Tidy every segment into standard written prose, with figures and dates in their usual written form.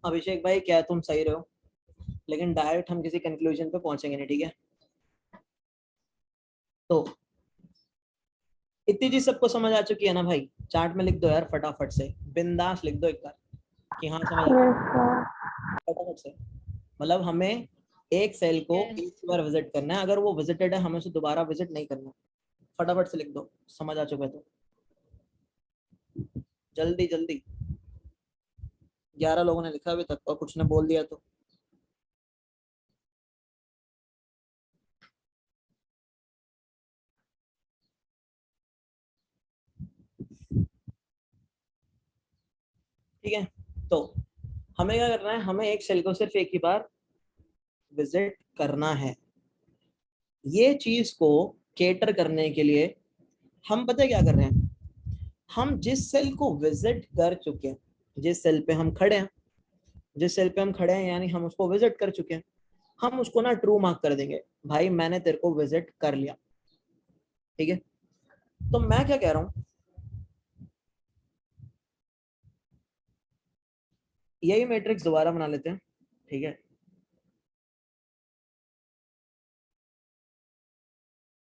अभिषेक भाई क्या तुम सही रहो, लेकिन डायरेक्ट हम किसी कंक्लूजन पे पहुंचेंगे नहीं, ठीक है? तो इतनी चीज सबको समझ आ चुकी है ना भाई? चार्ट में लिख दो यार फटाफट से, बिंदास लिख दो एक बार कि हाँ समझ आ यस सर। फटाफट से। मतलब हमें एक सेल को एक बार विजिट करना है, अगर वो विजिटेड है हमें उसे दोबारा विजिट नहीं करना। फटाफट से लिख दो, समझ आ चुका है तो जल्दी जल्दी। 11 लोगों ने लिखा अभी तक और कुछ ने बोल दिया तो ठीक है। तो हमें क्या करना है, हमें एक सेल को सिर्फ एक ही बार विजिट करना है। ये चीज को केटर करने के लिए हम पता है क्या कर रहे हैं, हम जिस सेल को विजिट कर चुके हैं, जिस सेल पे हम खड़े हैं, जिस सेल पे हम खड़े हैं यानी हम उसको विजिट कर चुके हैं, हम उसको ना ट्रू मार्क कर देंगे, भाई मैंने तेरे को विजिट कर लिया, ठीक है? तो मैं क्या कह रहा हूं, यही मैट्रिक्स दोबारा बना लेते हैं, ठीक है?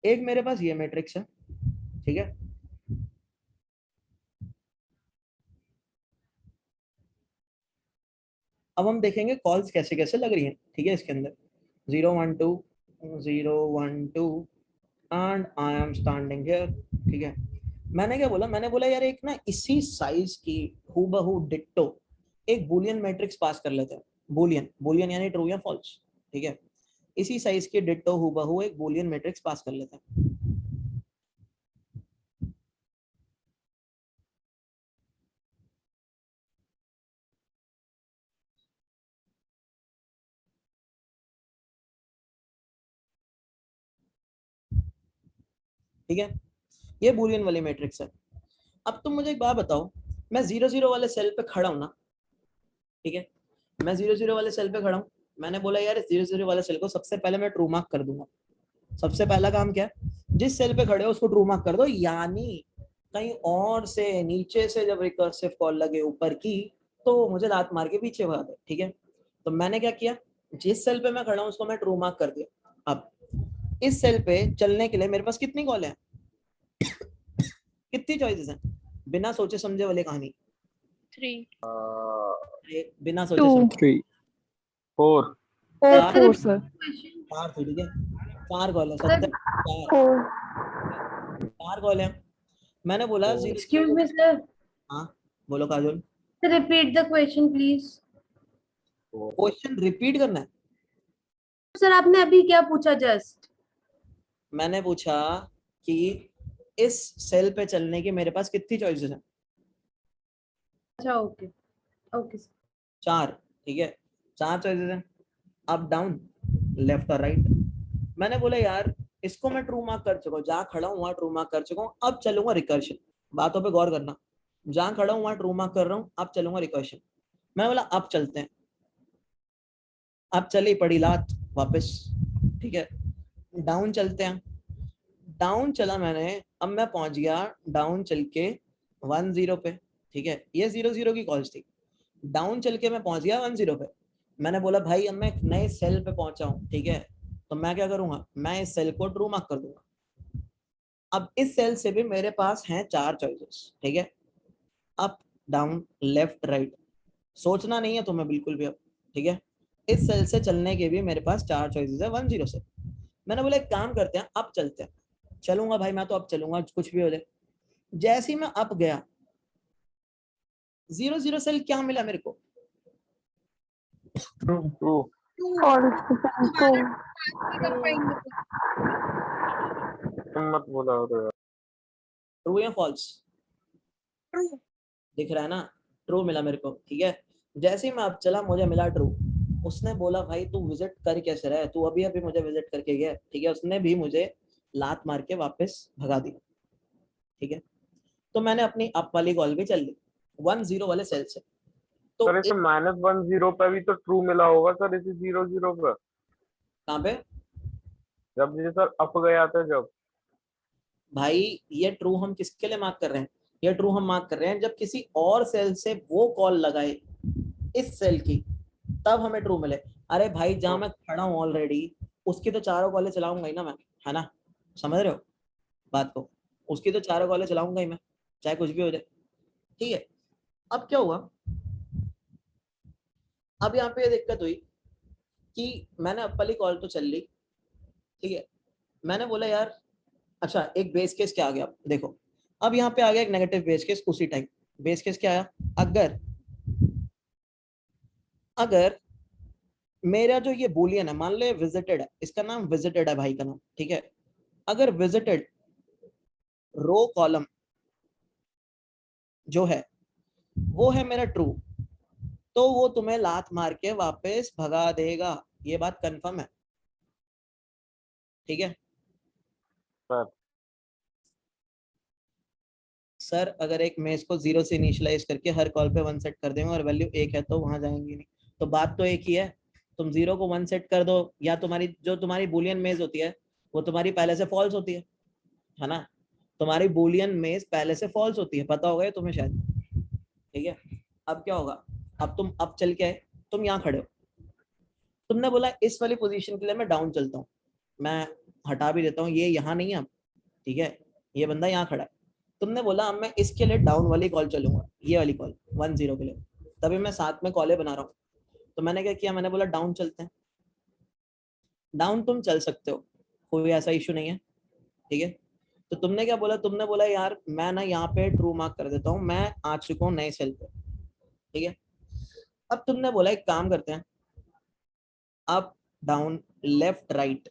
एक मेरे पास ये मैट्रिक्स है, ठीक है? अब हम देखेंगे कॉल्स कैसे कैसे लग रही हैं, ठीक है? इसके अंदर 0 1 2 0 1 2 and I am standing here, ठीक है? मैंने क्या बोला, मैंने बोला यार एक ना इसी साइज की हूबहू डिट्टो एक बूलियन मैट्रिक्स पास कर लेते हैं। बूलियन, बूलियन यानी ट्रू या फॉल्स, ठीक है? इसी साइज की डिट्टो हूबहू एक बूलियन मैट्रिक्स पास कर लेते हैं। ठीक है, ये बूलियन वाली मैट्रिक्स है। अब तुम मुझे एक बात बताओ, मैं 0 0 वाले सेल पे खड़ा हूं ना, ठीक है? मैं 0 0 वाले सेल पे खड़ा हूं, मैंने बोला यार 0 0 वाले सेल को सबसे पहले मैं ट्रू मार्क कर दूंगा। सबसे पहला काम क्या है, जिस सेल पे खड़े हो उसको ट्रू मार्क कर दो, यानी कहीं और से नीचे से जब रिकर्सिव कॉल लगे ऊपर की तो मुझे लात मार के पीछे भगा दे, ठीक है? तो मैंने क्या किया, जिस सेल पे मैं खड़ा हूं उसको मैं ट्रू मार्क कर दिया। अब इस सेल पे चलने के लिए मेरे पास कितनी कॉल है, कितनी चॉइसेस हैं? बिना सोचे समझे वाली कहानी, 3 बिना सोचे 2 समझे 3 4 चार, 4 सर। चार थी, ठीक है? चार कॉल है, सत्तर, चार 4 चार कॉल है। मैंने बोला 0 0 Excuse को, me, sir. हाँ बोलो Kajol. Repeat the question, please. Question repeat करना है? सर आपने अभी क्या पूछा जस्ट? मैंने पूछा कि इस सेल पे चलने की मेरे पास कितनी चॉइसेस हैं? अच्छा, ओके ओके सर। चार, ठीक है? चार चॉइसेस हैं, अप डाउन लेफ्ट और राइट। मैंने बोला यार इसको मैं ट्रू मार्क कर चुका हूँ, जहां खड़ा हूँ वहां ट्रू मार्क कर चुका हूँ, अब चलूंगा रिकर्शन। बातों पे गौर करना, जहां खड़ा हूँ वहां ट्रू मार्क कर रहा हूँ, अब चलूंगा रिकर्शन। मैंने बोला अब चलते हैं, अब चली पड़ी लात वापस, ठीक है? डाउन चलते हैं, डाउन चला मैंने, अब मैं पहुंच गया डाउन चल के 1 0 पे, ठीक है? ये 0 0 की कॉल्स थी। डाउन चल के मैं पहुंच गया 1 0 पे। मैंने बोला भाई अब मैं एक नए सेल पे पहुंचा हूं, ठीक है? तो मैं क्या करूंगा, मैं इस सेल को ट्रू मार्क कर दूंगा। अब इस सेल से भी मेरे पास हैं चार चॉइसेस, ठीक है? अप डाउन लेफ्ट राइट, सोचना नहीं है तुम्हें बिल्कुल भी अब, ठीक है? इस सेल से चलने के भी मेरे पास चार चॉइसेस है 1 0 से। मैंने बोला एक काम करते हैं, अब चलते हैं। चलूंगा भाई, मैं तो अब चलूंगा कुछ भी हो जाए। जैसे ही मैं अप गया, 0 0 सेल क्या मिला मेरे को? True false sir. 2 मत बोला और ट्रू या फॉल्स? दिख रहा है ना, ट्रू मिला मेरे को, ठीक है? जैसे ही मैं अब चला मुझे मिला ट्रू। उसने बोला भाई तू विजिट कर कैसे रहा है, तू अभी अभी मुझे विजिट करके गया, ठीक है? उसने भी मुझे लात मार के वापस भगा दिया, ठीक है? तो मैंने अपनी अप वाली कॉल भी चल ली 1 0 वाले सेल से। तो सर इसे -1 0 पे भी तो ट्रू मिला होगा सर, इसे 0 0 पे कहाँ पे जब ये सर अप गया था जब। भाई, ये ट्रू हम किसके लिए मार्क कर रहे हैं? ये ट्रू हम मार्क कर रहे हैं जब किसी और सेल से वो कॉल लगाए इस सेल की, तब हमें ट्रू मिले। अरे भाई जहां मैं खड़ा हूँ ऑलरेडी उसकी तो चारों कॉलेज चलाऊंगा ही ना मैं, है ना, समझ रहे हो बात को, उसकी तो चारों कॉलेज चलाऊंगा ही मैं, चाहे कुछ भी हो जाए, ठीक है। अब क्या हुआ, अब यहाँ पे ये दिक्कत हुई कि मैंने अब वाली कॉल तो चल ली, ठीक है, मैंने बोला यार, अच्छा एक बेस केस क्या आ गया देखो, अब यहाँ पे आ गया एक नेगेटिव बेस केस उसी टाइम। बेस केस क्या आया, अगर अगर मेरा जो ये बुलियन है, मान ले विजिटेड है, इसका नाम विजिटेड है भाई का नाम, ठीक है, अगर विजिटेड रो कॉलम जो है वो है मेरा ट्रू, तो वो तुम्हें लात मार के वापस भगा देगा, ये बात कंफर्म है, ठीक है सर सर। अगर एक मेज को 0 से इनिशियलाइज करके हर कॉल पे 1 सेट कर देंगे और वैल्यू 1 है तो वहां जाएंगी नहीं, तो बात तो एक ही है, तुम 0 को 1 सेट कर दो, या तुम्हारी जो तुम्हारी बुलियन मेज होती है वो तुम्हारी पहले से फॉल्स होती है ना, तुम्हारी बुलियन मेज पहले से फॉल्स होती है, पता होगा ये तुम्हें शायद, ठीक है। अब क्या होगा, अब तुम अब चल के आए, तुम यहाँ खड़े हो, तुमने बोला इस वाली पोजीशन के लिए मैं डाउन चलता हूँ, मैं हटा भी देता हूँ, ये यहाँ नहीं है अब, ठीक है, ये बंदा यहाँ खड़ा है, तुमने बोला अब मैं इसके लिए डाउन वाली कॉल चलूंगा, ये वाली कॉल 1-0 के लिए, तभी मैं साथ में कॉलें बना रहा हूँ, तो मैंने क्या किया, मैंने बोला डाउन चलते हैं, डाउन तुम चल सकते हो, कोई ऐसा इशू नहीं है, ठीक है। तो तुमने क्या बोला, तुमने बोला यार मैं ना यहाँ पे ट्रू मार्क कर देता हूँ, मैं आ चुका हूँ नए सेल पे, ठीक है। अब तुमने बोला एक काम करते हैं, up down left right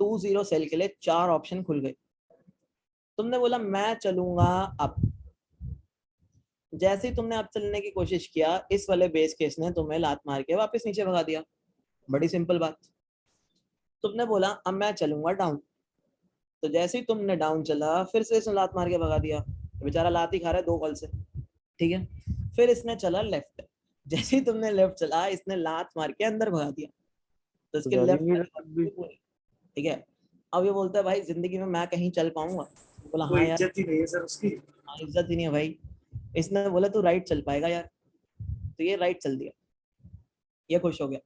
2-0 cell के लिए 4 ऑप्शन खुल गए, तुमने बोला मैं चलूंगा अप, जैसे ही तुमने अप चलने की कोशिश किया इस वाले बेस केस ने तुम्हें लात मार के वापस नीचे भगा दिया, बड़ी सिंपल बात। तुमने बोला अब मैं चलूंगा डाउन, तो जैसे ही तुमने डाउन चला फिर से इसने लात मार के भगा दिया, बेचारा लात ही खा रहा है 2 कॉल से, ठीक है। फिर इसने चला लेफ्ट, जैसे ही तुमने लेफ्ट चला इसने लात मार के अंदर भगा दिया, तो तो इसके जा ही लेफ्ट नहीं वाली रहा कॉल भी। पूरी, ठीक है। अब ये बोलता है भाई जिंदगी में मैं कहीं चल पाऊंगा, बोला हाँ यार, इज्जत ही नहीं है सर उसकी। हाँ इज्जत ही नहीं है भाई। इसने बोला तू राइट चल पाएगा यार, तो ये राइट चल दिया, ये खुश हो गया,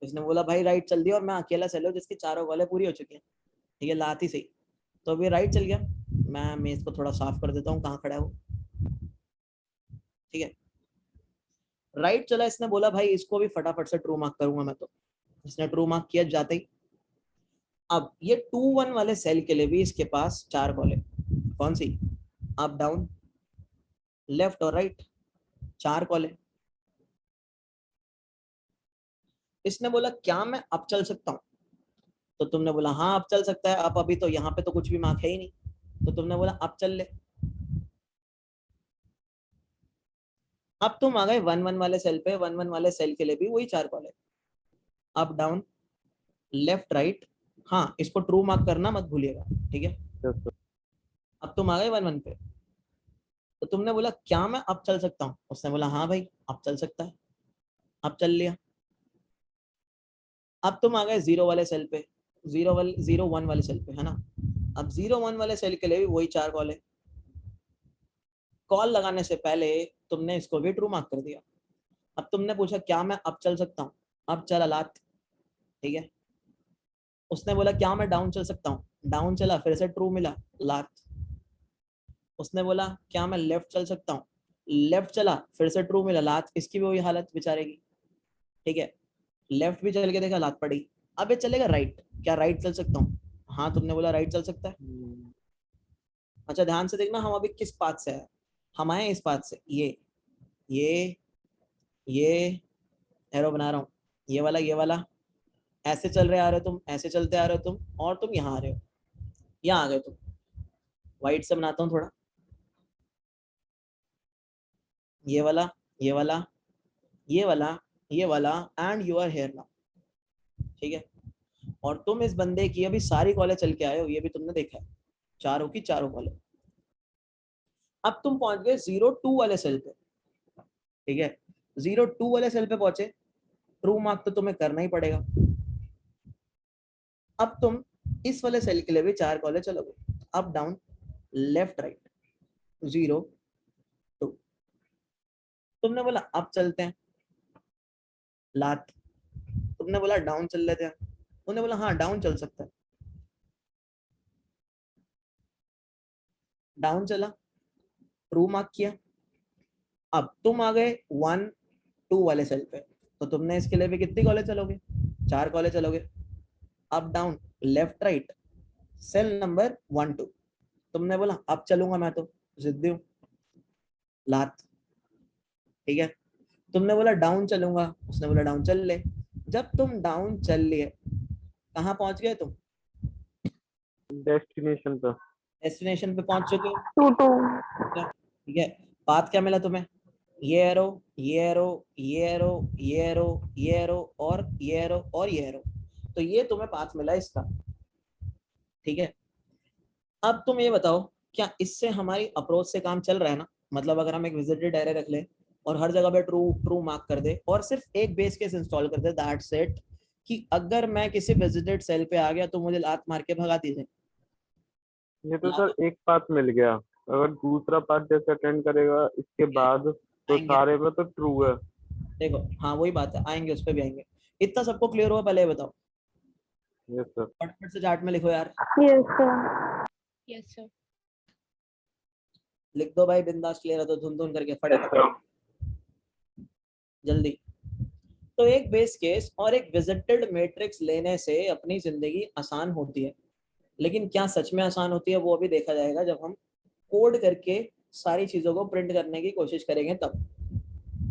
इसने बोला भाई राइट चल दिया और मैं अकेला चलो जिसकी चारों कॉलें पूरी हो चुकी हैं, ठीक है, लात ही सही, तो अभी राइट चल गया। मैं मेज को थोड़ा साफ कर देता हूँ कहाँ खड़ा है वो, ठीक है, राइट चला, इसने बोला भाई इसको भी फटाफट से ट्रू मार्क करूंगा मैं, तो इसने ट्रू मार्क किया जाते ही। अब ये 2-1 वाले सेल के लिए भी इसके पास 4 कॉलें, कौन सी, अप डाउन लेफ्ट और राइट, 4 कॉलें। इसने बोला क्या मैं अब चल सकता हूँ, तो तुमने बोला हाँ अब चल सकता है, अब अभी तो यहाँ पे तो कुछ भी मार्क है ही नहीं, तो तुमने बोला अब चल ले। अब तुम आ गए 1-1 वाले सेल पे, 1-1 वाले सेल के लिए भी वही 4 कॉल है, अप डाउन लेफ्ट राइट, हाँ इसको ट्रू मार्क करना मत भूलिएगा, ठीक है। Yes, sir. अब तुम आ गए 1-1 पे, तो तुमने बोला क्या मैं अब चल सकता हूँ, उसने बोला हाँ भाई अब चल सकता है, अब चल लिया। अब तुम आ गए 0 वाले सेल पे, 0-1 वाले सेल पे, है ना, अब 0-1 वाले सेल के लिए भी वही 4 कॉल है, कॉल लगाने से पहले तुमने इसको भी ट्रू मार्क कर दिया। अब तुमने पूछा क्या मैं अब चल सकता हूँ, अब चला लात, ठीक है। उसने बोला क्या मैं डाउन चल सकता हूँ, डाउन चला फिर से ट्रू मिला, लात। उसने बोला क्या मैं लेफ्ट चल सकता हूँ, लेफ्ट चला फिर से ट्रू मिला, लात, इसकी भी वही हालत बेचारे की, ठीक है। लेफ्ट भी चल के देखा, लात पड़ी। अब ये चलेगा राइट, क्या राइट चल सकता हूँ, हाँ तुमने बोला राइट चल सकता है। अच्छा ध्यान से देखना हम अभी किस पाथ से है, हम आए इस पाथ से, ये ये एरो बना रहा हूँ, ये वाला, ऐसे चल रहे आ रहे हो तुम, ऐसे चलते आ रहे हो तुम, और तुम यहाँ आ रहे हो, यहाँ आ गए तुम, वाइट से बनाता हूँ थोड़ा, ये वाला ये वाला ये वाला ये वाला, and you are here now, ठीक है। और तुम इस बंदे की अभी सारी कॉलेज चल के आए हो, ये भी तुमने देखा है, चारों की चारों कॉलेज। अब तुम पहुंच गए 0-2 वाले सेल पे, ठीक है, 0-2 वाले सेल पे पहुंचे, ट्रू मार्क तो तुम्हें करना ही पड़ेगा। अब तुम इस वाले सेल के लिए भी 4 कॉलेज चलोगे, अप डाउन लेफ्ट राइट 0-2, तुमने बोला अब चलते हैं, लात। तुमने बोला डाउन चल लेते हैं, उन्होंने बोला हाँ डाउन चल सकता है, डाउन चला, ट्रू मार्क किया। अब तुम आ गए 1 2 वाले सेल पे, तो तुमने इसके लिए भी कितनी कॉलेज चलोगे, 4 कॉलेज चलोगे। Up down left right cell number 1 2, तुमने बोला अब चलूंगा मैं तो जिद्दी हूँ, लात। ठीक है, तुमने बोला डाउन चलूंगा, उसने बोला डाउन चल ले। जब तुम डाउन चल लिए, कहाँ पहुंच गए तुम, डेस्टिनेशन पे। डेस्टिनेशन पे पहुंच चुके हो। 2 2 ठीक है, पाथ क्या मिला तुम्हें, ये एरो, ये एरो, ये एरो, ये एरो, ये एरो और ये एरो और ये एरो, तो ये तुम्हें पाथ मिला इसका। ठीक है, अब तुम ये बताओ क्या इससे हमारी अप्रोच से काम चल रहा है ना, मतलब अगर हम एक विजिटेड एरे रख ले और हर जगह पे ट्रू ट्रू मार्क कर दे और सिर्फ एक बेस केस इंस्टॉल कर दे, दैट्स इट, कि अगर मैं किसी विजिटेड सेल पे आ गया तो मुझे लात मार के भगा दीजिए। ये तो सर एक पाथ मिल गया, अगर दूसरा पाथ जैसे अटेंड करेगा इसके बाद तो आएंगे, सारे में तो ट्रू है। देखो हाँ वही बात है, आएंगे उस पर भी आएंगे। इतना सबको क्लियर हुआ, पहले ये बताओ, यस सर। फटाफट से चार्ट में लिखो यार, yes sir Yes, sir. लिख दो भाई, बिंदास क्लियर है तो धुन धुन करके यस फटाफट सर। जल्दी। तो एक बेस केस और एक विजिटेड मैट्रिक्स लेने से अपनी जिंदगी आसान होती है, लेकिन क्या सच में आसान होती है वो अभी देखा जाएगा जब हम कोड करके सारी चीजों को प्रिंट करने की कोशिश करेंगे तब।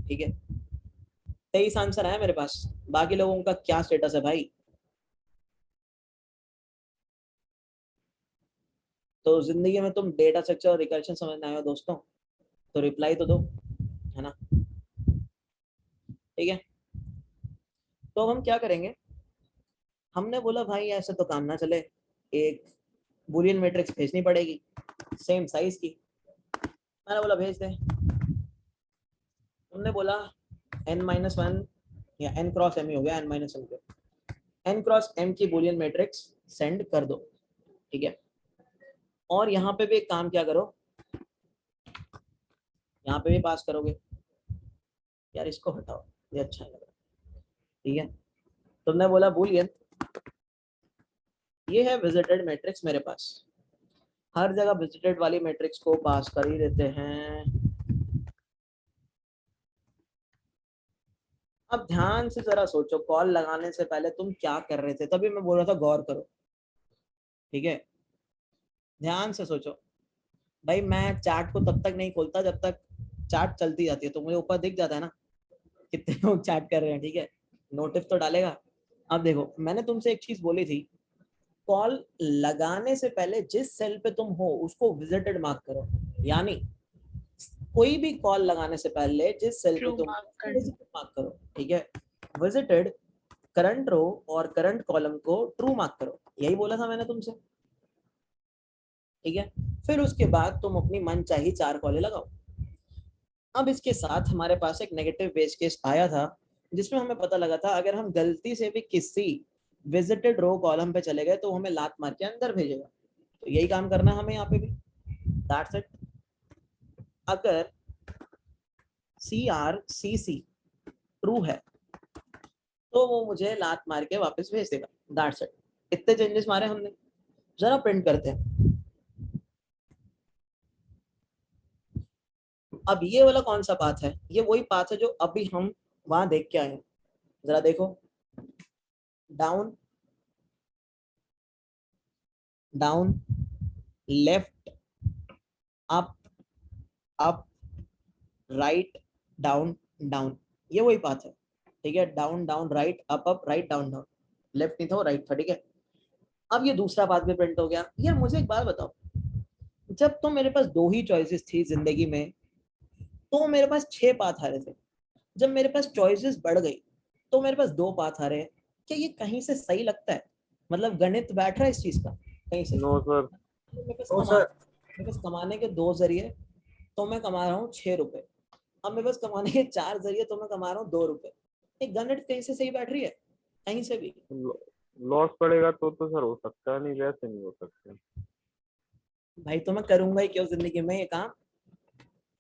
ठीक है, 23 आंसर आया मेरे पास, बाकी लोगों का क्या स्टेटस है भाई। तो जिंदगी में तुम डेटा स्ट्रक्चर और रिकर्शन समझने आए हो दोस्तों, तो रिप्लाई तो दो, है ना। ठीक है, तो अब हम क्या करेंगे, हमने बोला भाई ऐसे तो काम ना चले, एक बुलियन मैट्रिक्स भेजनी पड़ेगी सेम साइज की। मैंने बोला भेज दे, तुमने बोला n-1 या n क्रॉस m ही हो गया, n-1 पे n क्रॉस m की बुलियन मैट्रिक्स सेंड कर दो। ठीक है, और यहाँ पे भी एक काम क्या करो, यहाँ पे भी पास करोगे यार, इसको हटाओ ये अच्छा लग रहा है। ठीक है, तुमने बोला बुलियन, ये है विजिटेड मैट्रिक्स मेरे पास, हर जगह विजिटेड वाली मैट्रिक्स को पास कर ही देते हैं। अब ध्यान से जरा सोचो, कॉल लगाने से पहले तुम क्या कर रहे थे, तभी मैं बोल रहा था गौर करो। ठीक है, ध्यान से सोचो भाई, मैं चैट को तब तक नहीं खोलता जब तक चैट चलती जाती है, तो मुझे ऊपर दिख जाता है ना कितने लोग चैट कर रहे हैं। ठीक है, नोटिस तो डालेगा। अब देखो मैंने तुमसे एक चीज बोली थी, कॉल लगाने से पहले जिस सेल पे तुम हो उसको विजिटेड मार्क करो, यानी कोई भी कॉल लगाने से पहले जिस सेल पे True तुम mark कर दो। विजिटेड मार्क करो। ठीक है, विजिटेड करंट रो और करंट कॉलम को ट्रू मार्क करो, यही बोला था मैंने तुमसे। ठीक है, फिर उसके बाद तुम अपनी मनचाही 4 कॉलें लगाओ। अब इसके साथ हमारे पास एक नेगेटिव बेस केस आया था, जिसमें हमें पता लगा था अगर हम गलती से भी किसी विजिटेड रो कॉलम पे चले गए तो हमें लात मार के अंदर भेजेगा, तो यही काम करना है हमें यहाँ पे भी, दैट्स इट। अगर CRCC ट्रू है तो वो मुझे लात मार के वापस भेज देगा, दैट्स इट। इतने चेंजेस मारे हमने, जरा प्रिंट करते हैं। अब ये वाला कौन सा पाथ है, ये वही पाथ है जो अभी हम वहां देख के आए हैं, जरा देखो, down down left up up right down down, ये वही पाथ है। ठीक है, down down right up right down down, left नहीं था वो राइट था। ठीक है, अब ये दूसरा पाथ भी प्रिंट हो गया। यार मुझे एक बात बताओ, जब तो मेरे पास 2 ही चॉइसेस थी जिंदगी में तो मेरे पास 6 पाथ आ रहे थे, जब मेरे पास चॉइसेस बढ़ गई तो मेरे पास 2 पाथ आ रहे हैं, क्या ये कहीं से सही लगता है, मतलब गणित बैठ रहा है इस चीज का कहीं से। No sir. मेरे पास कमाने के 2 जरिए, तो मैं कमा रहा हूँ 6 रुपए, अब मेरे पास कमाने के 4 जरिए तो मैं कमा रहा हूँ 2 रुपए, ये गणित कहीं से सही बैठ रही है कहीं से भी। लॉस पड़ेगा तो सर हो सकता है, नहीं वैसे नहीं हो सकता। भाई तो मैं करूंगा ही क्यों जिंदगी में ये काम,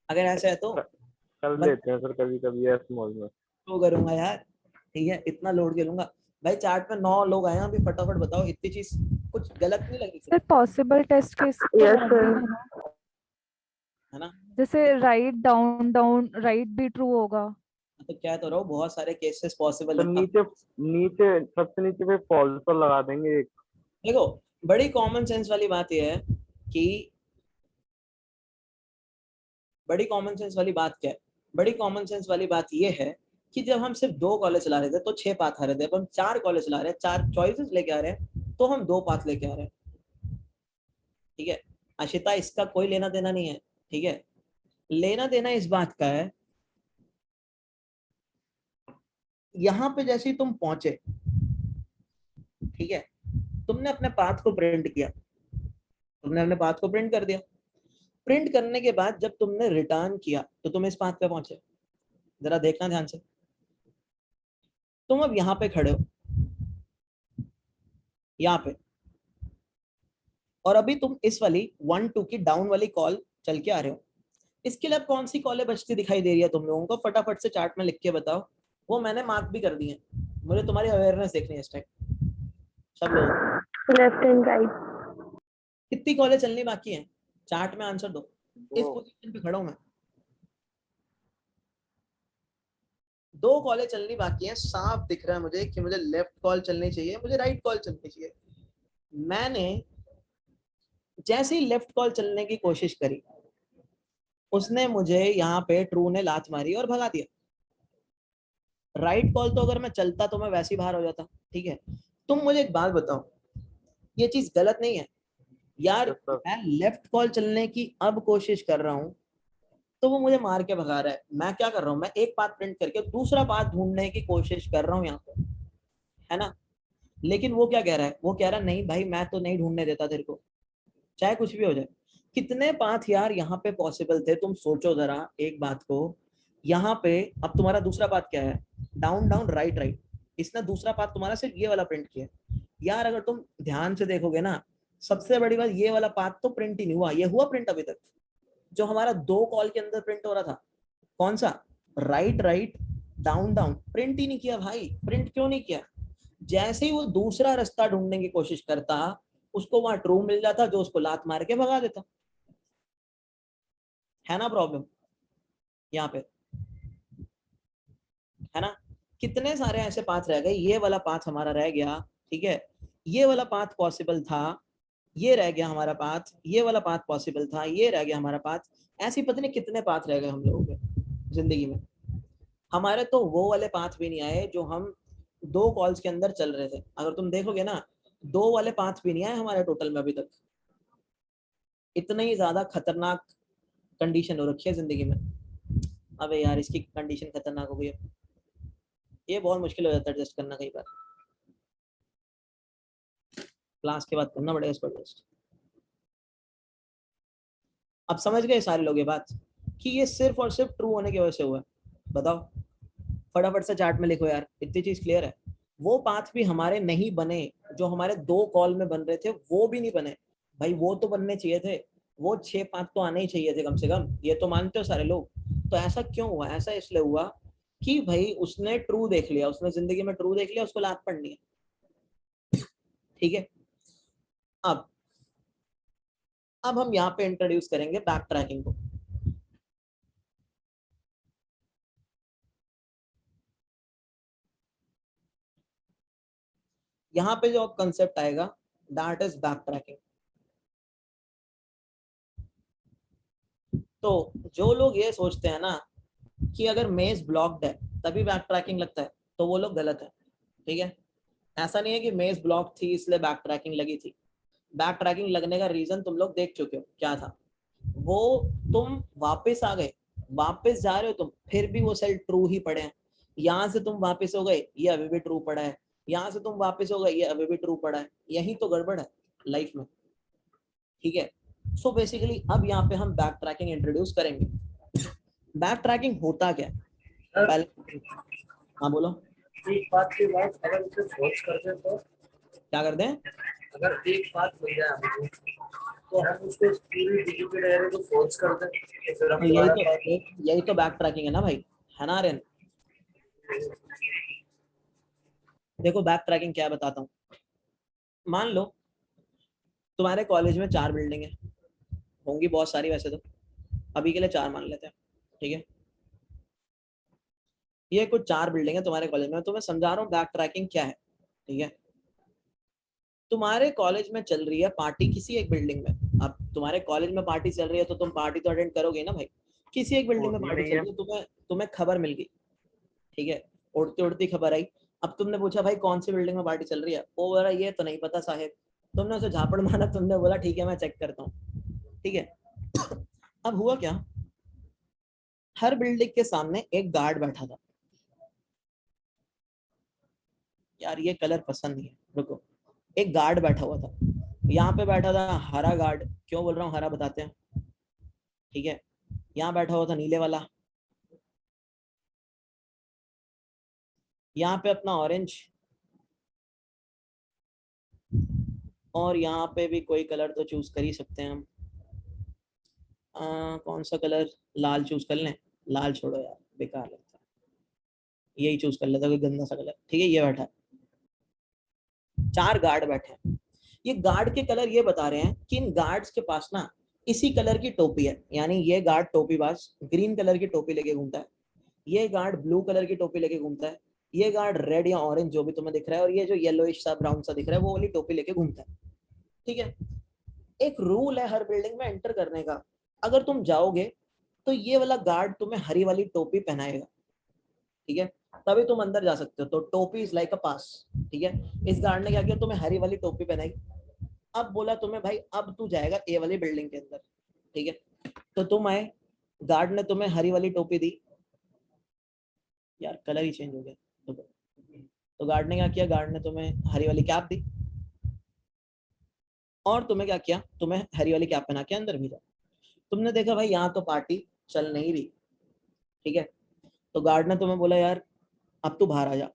अगर ऐसा है तो कर बंद लेते हैं सर कभी कभी ऐसे मौज में। तो करूंगा यार। ठीक है, इतना लोड के लूंगा भाई। चार्ट में 9 लोग आए हैं, अभी फटाफट बताओ, इतनी चीज कुछ गलत नहीं लग रही सर पॉसिबल टेस्ट केस तो Yes, वो sir. भी है ना, है ना? जैसे राइट डाउन डाउन राइट भी ट्रू होगा। तो क्या तो रहो, बहुत सारे केसेस पॉसिबल तो है। अब नीचे नीचे सबसे नीचे पे फॉल्स पर लगा देंगे एक। देखो, बड़ी कॉमन सेंस वाली बात यह है कि बड़ी कॉमन सेंस वाली बात क्या है, बड़ी कॉमन सेंस वाली बात यह है कि जब हम सिर्फ 2 कॉलेज चला रहे थे तो 6 पाथ आ रहे थे, अब हम 4 कॉलेज चला रहे हैं, 4 चॉइसेस लेके आ रहे हैं, तो हम 2 पाथ लेके आ रहे हैं। ठीक है आशिता, इसका कोई लेना देना नहीं है। ठीक है, लेना देना इस बात का है, यहां पे जैसे ही तुम पहुंचे, ठीक है, तुमने अपने पाथ को प्रिंट किया, तुमने अपने पाथ को प्रिंट कर दिया। प्रिंट करने के बाद जब तुमने रिटर्न किया तो तुम इस पाथ पे पहुंचे। जरा देखना ध्यान से, तुम अब यहाँ पे खड़े हो, यहाँ पे, और अभी तुम इस वाली 1 2 की डाउन वाली कॉल चल के आ रहे हो। इसके लिए अब कौन सी कॉलें बचती दिखाई दे रही है तुम लोगों को, फटाफट से चार्ट में लिख के बताओ। वो मैंने मार्क भी कर दिए, मुझे तुम्हारी अवेयरनेस देखनी है इस टाइम सब लोग। Left and right. कितनी कॉलेज चलनी बाकी है, चार्ट में आंसर दो। इस दो। पोजीशन पे खड़ा हूं मैं, 2 कॉलेज चलनी बाकी है। साफ दिख रहा है मुझे कि मुझे लेफ्ट कॉल चलनी चाहिए, मुझे राइट कॉल चलनी चाहिए। मैंने जैसे ही लेफ्ट कॉल चलने की कोशिश करी, उसने मुझे यहाँ पे ट्रू ने लात मारी और भगा दिया। राइट कॉल तो अगर मैं चलता तो मैं वैसे ही बाहर हो जाता। ठीक है, तुम मुझे एक बात बताओ, ये चीज गलत नहीं है यार, Yes, sir. मैं लेफ्ट कॉल चलने की अब कोशिश कर रहा हूँ तो वो मुझे मार के भगा रहा है। मैं क्या कर रहा हूँ, मैं एक पाथ प्रिंट करके दूसरा पाथ ढूंढने की कोशिश कर रहा हूँ यहाँ पे, है ना? लेकिन वो क्या कह रहा है, वो कह रहा है नहीं भाई मैं तो नहीं ढूंढने देता तेरे को, चाहे कुछ भी हो जाए। कितने पाथ यार यहाँ पे पॉसिबल थे, तुम सोचो जरा एक बात को। यहाँ पे अब तुम्हारा दूसरा पाथ क्या है, डाउन डाउन राइट राइट। इसने दूसरा पाथ तुम्हारा सिर्फ ये वाला प्रिंट किया यार। अगर तुम ध्यान से देखोगे ना, सबसे बड़ी बात, ये वाला पाथ तो प्रिंट ही नहीं हुआ। ये हुआ प्रिंट अभी तक, जो हमारा 2 कॉल के अंदर प्रिंट हो रहा था, कौन सा, right right down down, print ही नहीं किया भाई। प्रिंट क्यों नहीं किया? जैसे ही वो दूसरा रास्ता ढूंढने की कोशिश करता, उसको वहां ट्रू मिल जाता जो उसको लात मार के भगा देता। है ना प्रॉब्लम यहाँ पे, है ना? कितने सारे ऐसे पाथ रह गए, ये वाला पाथ हमारा रह गया। ठीक है, ये वाला पाथ पॉसिबल था, ये रह गया हमारा पाथ, ये वाला पाथ पॉसिबल था, ये रह गया हमारा पाथ। ऐसी पता नहीं कितने पाथ रह गए हम लोगों के जिंदगी में। हमारे तो वो वाले पाथ भी नहीं आए जो हम 2 कॉल्स के अंदर चल रहे थे। अगर तुम देखोगे ना, 2 वाले पाथ भी नहीं आए हमारे टोटल में अभी तक। इतनी ही ज्यादा खतरनाक कंडीशन हो रखी है जिंदगी में। अबे यार इसकी कंडीशन खतरनाक हो गई है, ये बहुत मुश्किल हो जाता है एडजस्ट करना कई बार। क्लास के बाद करना पड़ेगा इसको एडजस्ट। अब समझ गए सारे लोग ये बात कि ये सिर्फ और सिर्फ ट्रू होने की वजह से हुआ है? बताओ फटाफट से चार्ट में लिखो यार, इतनी चीज क्लियर है। वो पाथ भी हमारे नहीं बने, जो हमारे 2 कॉल में बन रहे थे वो भी नहीं बने भाई। वो तो बनने चाहिए थे, वो 6 पाथ तो आने ही चाहिए थे कम से कम, ये तो मानते हो सारे लोग। तो ऐसा क्यों हुआ? ऐसा इसलिए हुआ कि भाई उसने ट्रू देख लिया, उसने जिंदगी में ट्रू देख लिया, उसको लात पड़नी है। ठीक है, अब हम यहाँ पे इंट्रोड्यूस करेंगे बैक ट्रैकिंग को। यहाँ पे जो कंसेप्ट आएगा दैट इज बैक ट्रैकिंग। तो जो लोग ये सोचते हैं ना कि अगर मेज ब्लॉक्ड है तभी बैक ट्रैकिंग लगता है, तो वो लोग गलत है। ठीक है, ऐसा नहीं है कि मेज ब्लॉक थी इसलिए बैक ट्रैकिंग लगी थी। बैक ट्रैकिंग लगने का रीजन तुम लोग देख चुके हो क्या था। वो तुम वापस आ गए, वापस जा रहे हो तुम, फिर भी वो सेल ट्रू ही पड़े हैं। यहाँ से तुम वापस हो गए, ये अभी भी ट्रू पड़ा है। यहाँ से तुम वापस हो गए, ये अभी भी ट्रू पड़ा है। यही तो गड़बड़ है लाइफ में। ठीक है, सो बेसिकली अब यहाँ पे हम बैक ट्रैकिंग इंट्रोड्यूस करेंगे। बैक ट्रैकिंग होता क्या है पहले? हाँ बोलो। एक बात के बाद अगर उसे फोर्स कर दें तो, क्या करते हैं? अगर एक बात मिल जाए हमको तो हम उसको पूरी डिजिटल एरे को फोर्स कर दें तो फिर हम तो दोबारा बात यही तो बैक ट्रैकिंग है ना भाई, है ना आर्यन? देखो बैक ट्रैकिंग क्या है बताता हूँ। मान लो तुम्हारे कॉलेज में 4 बिल्डिंग है, होंगी बहुत सारी वैसे तो, अभी के लिए 4 मान लेते हैं, ठीक है। ये कुछ 4 बिल्डिंग है तुम्हारे कॉलेज में, तो मैं समझा रहा हूँ बैक ट्रैकिंग क्या है, ठीक है। तुम्हारे कॉलेज में चल रही है पार्टी किसी एक बिल्डिंग में। अब तुम्हारे कॉलेज में पार्टी चल रही है तो तुम पार्टी तो अटेंड करोगे ना भाई। किसी एक बिल्डिंग में होती पार्टी नहीं चल है। रही है, तुम्हें तुम्हें खबर मिल गई, ठीक है, उड़ती उड़ती खबर आई। अब तुमने पूछा भाई कौन सी बिल्डिंग में पार्टी चल रही है, वो बोला ये तो नहीं पता साहेब। तुमने उसे झापड़ मारा, तुमने बोला ठीक है मैं चेक करता हूँ, ठीक है। अब हुआ क्या, हर बिल्डिंग के सामने एक गार्ड बैठा था। यार ये कलर पसंद नहीं है, रुको। एक गार्ड बैठा हुआ था, यहाँ पे बैठा था हरा गार्ड, क्यों बोल रहा हूँ हरा बताते हैं, ठीक है। यहाँ बैठा हुआ था नीले वाला, यहाँ पे अपना ऑरेंज, और यहाँ पे भी कोई कलर तो चूज कर ही सकते हैं हम। कौन सा कलर, लाल चूज कर लें। लाल छोड़ो यार, बेकार लगता है, यही चूज कर लेता, कोई गंदा सा कलर, ठीक है। ये बैठा है, 4 गार्ड बैठे हैं। ये गार्ड के कलर ये बता रहे हैं कि इन गार्ड्स के पास ना इसी कलर की टोपी है, यानी ये गार्ड टोपी बाज ग्रीन कलर की टोपी लेके घूमता है, ये गार्ड ब्लू कलर की टोपी लेके घूमता है, ये गार्ड रेड या ऑरेंज जो भी तुम्हें दिख रहा है, और ये जो येलोइश सा ब्राउन सा दिख रहा है वो वाली टोपी लेके घूमता है, ठीक है। एक रूल है हर बिल्डिंग में एंटर करने का, अगर तुम जाओगे तो ये वाला गार्ड तुम्हें हरी वाली टोपी पहनाएगा, ठीक है, तभी तुम अंदर जा सकते हो। तो टोपी इज लाइक अ पास, ठीक है। इस गार्ड ने क्या किया, तुम्हें हरी वाली टोपी पहनाई। अब बोला तुम्हें भाई अब तू जाएगा ए वाली बिल्डिंग के अंदर, ठीक है। तो तुम आए, गार्ड ने तुम्हें हरी वाली टोपी दी, यार कलर ही चेंज हो गया, तो गार्ड ने क्या किया, गार्ड ने तुम्हें हरी वाली कैप दी, और तुम्हें क्या किया, तुम्हें हरी वाली कैप पहना के अंदर भेजा। तुमने देखा भाई यहाँ तो पार्टी चल नहीं रही, ठीक है। तो गार्ड ने तुम्हें बोला यार अब तू बाहर आ जा।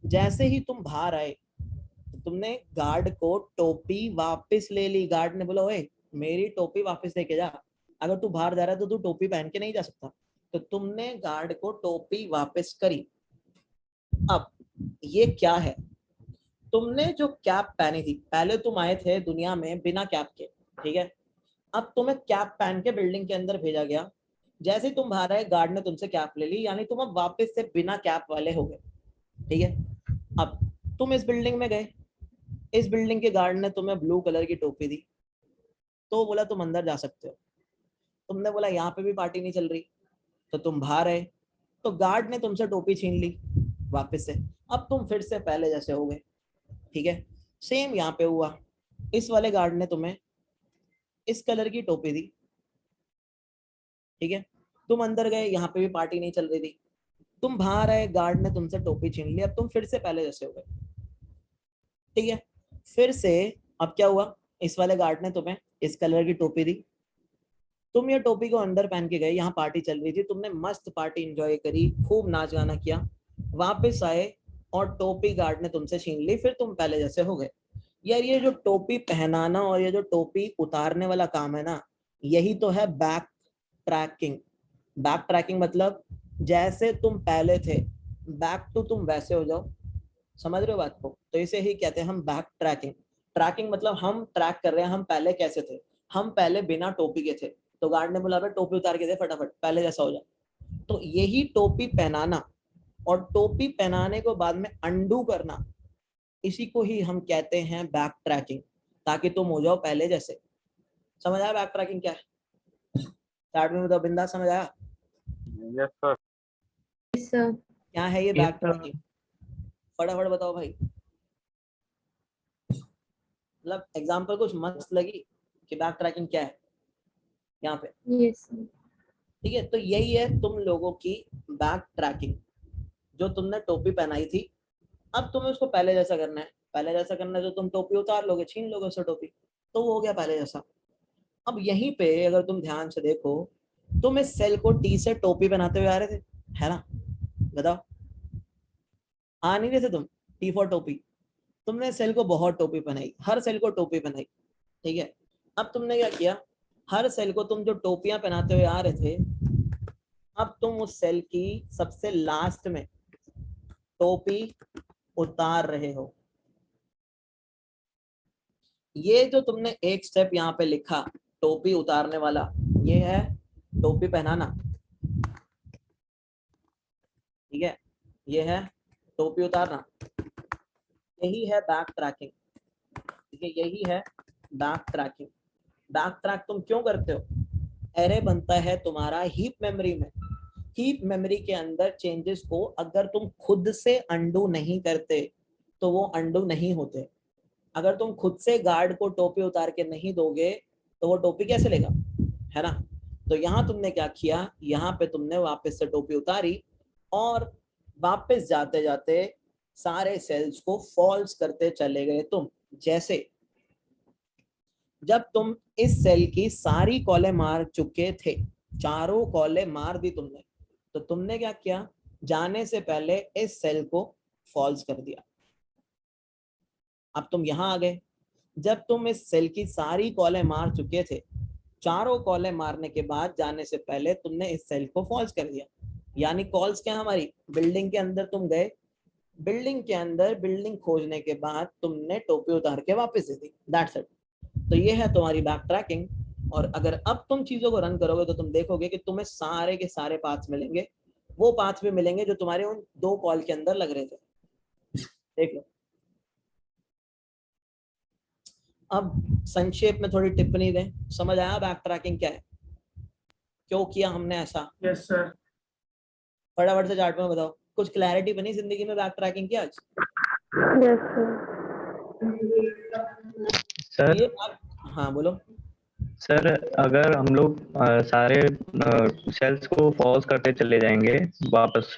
जैसे ही तुम बाहर आए तो तुमने गार्ड को टोपी वापस ले ली। गार्ड ने बोला ओए मेरी टोपी वापस लेके जा, अगर तू बाहर जा रहा है तो तू टोपी पहन के नहीं जा सकता। तो तुमने गार्ड को टोपी वापस करी। अब ये क्या है, तुमने जो कैप पहनी थी, पहले तुम आए थे दुनिया में बिना कैप के, ठीक है। अब तुम्हें कैप पहन के बिल्डिंग के अंदर भेजा गया। जैसे ही तुम बाहर आए गार्ड ने तुमसे कैप ले ली, यानी तुम अब वापस से बिना कैप वाले हो गए, ठीक है। अब तुम इस बिल्डिंग में गए, इस बिल्डिंग के गार्ड ने तुम्हें ब्लू कलर की टोपी दी, तो बोला तुम अंदर जा सकते हो। तुमने बोला यहाँ पे भी पार्टी नहीं चल रही, तो तुम बाहर आए, तो गार्ड ने तुमसे टोपी छीन ली वापस से। अब तुम फिर से पहले जैसे हो गए, ठीक है। सेम यहाँ पे हुआ, इस वाले गार्ड ने तुम्हें इस कलर की टोपी दी, ठीक है। तुम अंदर गए, यहाँ पे भी पार्टी नहीं चल रही थी, तुम बाहर आए, गार्ड ने तुमसे टोपी छीन ली, अब तुम फिर से पहले जैसे हो गए, ठीक है। फिर से अब क्या हुआ, इस वाले गार्ड ने तुम्हें इस कलर की टोपी दी, तुम ये टोपी को अंदर पहन के गए, यहाँ पार्टी चल रही थी, तुमने मस्त पार्टी एंजॉय करी, खूब नाच गाना किया, वापस आए और टोपी गार्ड ने तुमसे छीन ली, फिर तुम पहले जैसे हो गए। यार ये जो टोपी पहनाना और ये जो टोपी उतारने वाला काम है ना, यही तो है बैक ट्रैकिंग। बैक ट्रैकिंग मतलब जैसे तुम पहले थे बैक टू तुम वैसे हो जाओ, समझ रहे हो बात को। तो इसे ही कहते हैं हम बैक ट्रैकिंग। ट्रैकिंग मतलब हम ट्रैक कर रहे हैं हम पहले कैसे थे। हम पहले बिना टोपी के थे, तो गार्ड ने बोला टोपी उतार के दे फटाफट, पहले जैसा हो जाए। तो यही टोपी पहनाना और टोपी पहनाने को बाद में अंडू करना, इसी को ही हम कहते हैं बैक ट्रैकिंग, ताकि तुम हो जाओ पहले जैसे। समझ आया बैक ट्रैकिंग क्या है? स्टार्ट में बताओ, बिंदास समझ आया? Yes sir. Yes, sir. क्या है ये Yes, बैक sir. ट्रैकिंग, फटाफट बताओ भाई। मतलब एग्जांपल कुछ मस्त लगी कि बैक ट्रैकिंग क्या है यहाँ पे, Yes, sir. ठीक है। तो यही है तुम लोगों की बैक ट्रैकिंग। जो तुमने टोपी पहनाई थी, अब तुम्हें उसको पहले जैसा करना है। पहले जैसा करना है तो तुम टोपी उतार लोगे, छीन लोगे उससे टोपी, तो वो हो गया पहले जैसा। अब यहीं पे अगर तुम ध्यान से देखो, तुम इस सेल को टी से टोपी पहनाते हुए आ रहे थे, है ना? बताओ, आ नहीं रहे थे तुम? टी फॉर टोपी। तुमने सेल को बहुत टोपी पहनाई, हर सेल को टोपी पहनाई, ठीक है। अब तुमने क्या किया, हर सेल को तुम जो टोपियां पहनाते हुए आ रहे थे, अब तुम उस सेल की सबसे लास्ट में टोपी उतार रहे हो। ये जो तुमने एक स्टेप यहाँ पे लिखा टोपी उतारने वाला, ये है टोपी पहनाना, ठीक है, ये है टोपी उतारना, यही है बैक ट्रैकिंग, ठीक है, यही है बैक ट्रैकिंग। बैक ट्रैक तुम क्यों करते हो? एरे बनता है तुम्हारा हीप मेमोरी में, हीप मेमोरी के अंदर चेंजेस को अगर तुम खुद से अंडू नहीं करते तो वो अंडू नहीं होते। अगर तुम खुद से गार्ड को टोपी उतार के नहीं दोगे तो वो टोपी कैसे लेगा, है ना। तो यहाँ तुमने क्या किया, यहाँ पे तुमने वापस से टोपी उतारी और वापस जाते जाते सारे सेल्स को फॉल्स करते चले गए तुम। जैसे जब तुम इस सेल की सारी कॉलें मार चुके थे, चारों कॉलें मार दी तुमने, तो तुमने क्या किया, जाने से पहले इस सेल को फॉल्स कर दिया। अब तुम यहां आ गए, जब तुम इस सेल की सारी कॉलें मार चुके थे, चारों कॉलें मारने के बाद जाने से पहले तुमने इस सेल को फॉल्स कर दिया। यानी कॉल्स क्या हमारी, बिल्डिंग के अंदर तुम गए, बिल्डिंग के अंदर बिल्डिंग खोजने के बाद तुमने टोपी उतार के वापस दे दी, दैट्स इट। तो ये है तुम्हारी बैक ट्रैकिंग। और अगर अब तुम चीजों को रन करोगे तो तुम देखोगे कि तुम्हें सारे के सारे पाथ्स मिलेंगे, वो पाथ्स भी मिलेंगे जो तुम्हारे उन 2 कॉल के अंदर लग रहे थे। देख लो। अब संक्षेप में थोड़ी टिप्पणी दें, समझ आया बैक ट्रैकिंग क्या है, क्यों किया हमने ऐसा? Yes sir. फटाफट से चार्ट में बताओ, कुछ क्लैरिटी बनी जिंदगी में बैक ट्रैकिंग की आज? सर ये हाँ बोलो। सर अगर हम लोग सारे सेल्स को फॉल्स करते चले जाएंगे वापस,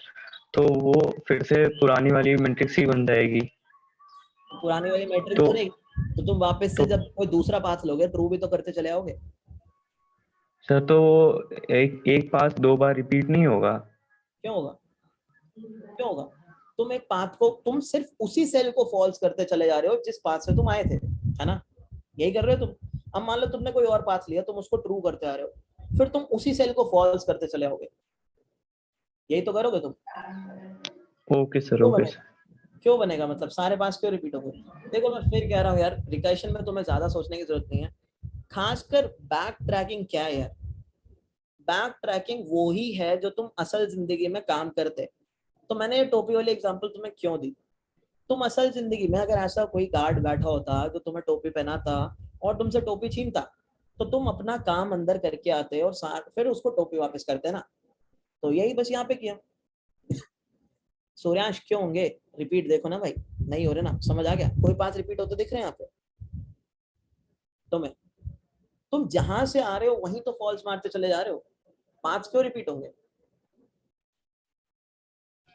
तो वो फिर से पुरानी वाली मैट्रिक्स ही बन जाएगी। पुरानी वाली मैट्रिक्स तो बनेगी तो तुम वापस से जब कोई दूसरा पाथ लोगे ट्रू भी तो करते चले आओगे। सर तो एक पास 2 बार रिपीट नहीं होगा? क्यों होगा, क्यों होगा? तुम एक पाथ को, तुम सिर्फ उसी सेल को फॉल्स करते चले जा रहे हो जिस पाथ से तुम आए थे, है ना, यही कर रहे हो तुम। अब मान लो तुमने कोई और पाथ लिया, तुम उसको ट्रू करते आ रहे हो, फिर तुम उसी सेल को फॉल्स करते चले आओगे, यही तो करोगे तुम। ओके सर, क्यों ओके बनेगा, सर। क्यों बनेगा, मतलब सारे पास क्यों रिपीट होंगे? देखो मैं फिर कह रहा हूँ यार, रिकर्शन में तुम्हें ज्यादा सोचने की जरूरत नहीं है। खासकर बैक ट्रैकिंग क्या है यार, बैक ट्रैकिंग वो ही है जो तुम असल जिंदगी में काम करते। तो मैंने ये टोपी वाली एग्जांपल तुम्हें क्यों दी, तुम असल जिंदगी में अगर ऐसा कोई गार्ड बैठा होता जो तुम्हें टोपी पहनाता और तुमसे टोपी छीनता, तो तुम अपना काम अंदर करके आते और फिर उसको टोपी वापस करते ना। तो यही बस यहाँ पे किया। सूर्यांश क्यों होंगे रिपीट, देखो ना भाई, नहीं हो रहे ना, समझ आ गया? कोई 5 रिपीट होते दिख रहे हैं यहाँ पे तुम्हें? तुम जहां से आ रहे हो वहीं तो फॉल्स मारते चले जा रहे हो, 5 क्यों रिपीट होंगे,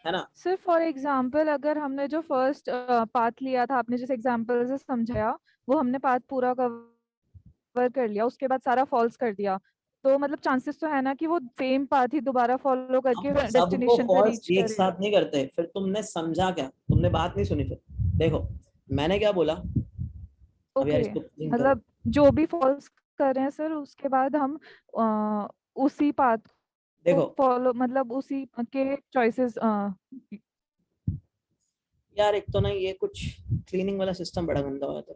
है ना। सर फॉर एग्जांपल अगर हमने जो फर्स्ट पाथ लिया था, आपने जिस एग्जांपल से समझाया, वो हमने पाथ पूरा कवर कर लिया, उसके बाद सारा फॉल्स कर दिया, तो मतलब चांसेस तो है ना कि वो सेम पाथ ही दोबारा फॉलो करके हम सबको डेस्टिनेशन पे फॉल्स रीच एक करे। साथ नहीं करते, फिर तुमने समझा क्या, तुमने बात नहीं सुनी। फिर देखो मैंने क्या बोला, अब यार ओके, इसको think करो। मतलब जो भी फॉल्स कर रहे हैं सर, उसके बाद हम उसी पाथ को देखो फॉलो, मतलब उसी के चॉइसेस। यार, एक तो ना ये कुछ क्लीनिंग वाला सिस्टम बड़ा गंदा हुआ था।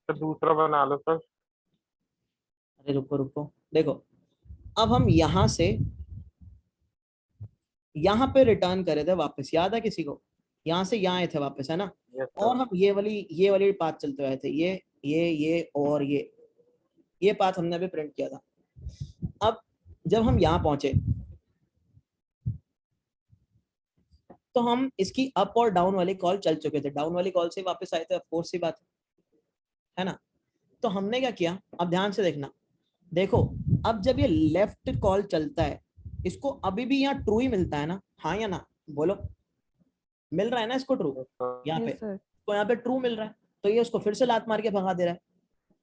तो दूसरा बना लो सर। अरे रुको रुको, देखो अब हम यहाँ से यहाँ पे रिटर्न करे थे वापस, याद है किसी को? यहाँ से यहाँ आए थे वापस, है ना। यस और सर। हम ये वाली पाथ चलते आए थे, ये और ये पाथ हमने अभी प्रिंट किया था। अब जब हम यहाँ पहुंचे तो हम इसकी अप और डाउन वाली कॉल चल चुके थे, डाउन वाली कॉल से वापस आए थे, ऑफ कोर्स सी बात है ना। तो हमने क्या किया, अब ध्यान से देखना, देखो अब जब ये लेफ्ट कॉल चलता है, इसको अभी भी यहाँ ट्रू ही मिलता है ना, हाँ या ना, बोलो। मिल रहा है ना इसको ट्रू, यहाँ पे यस सर। तो यहाँ पे ट्रू मिल रहा है, तो ये उसको फिर से लात मार के भगा दे रहा है,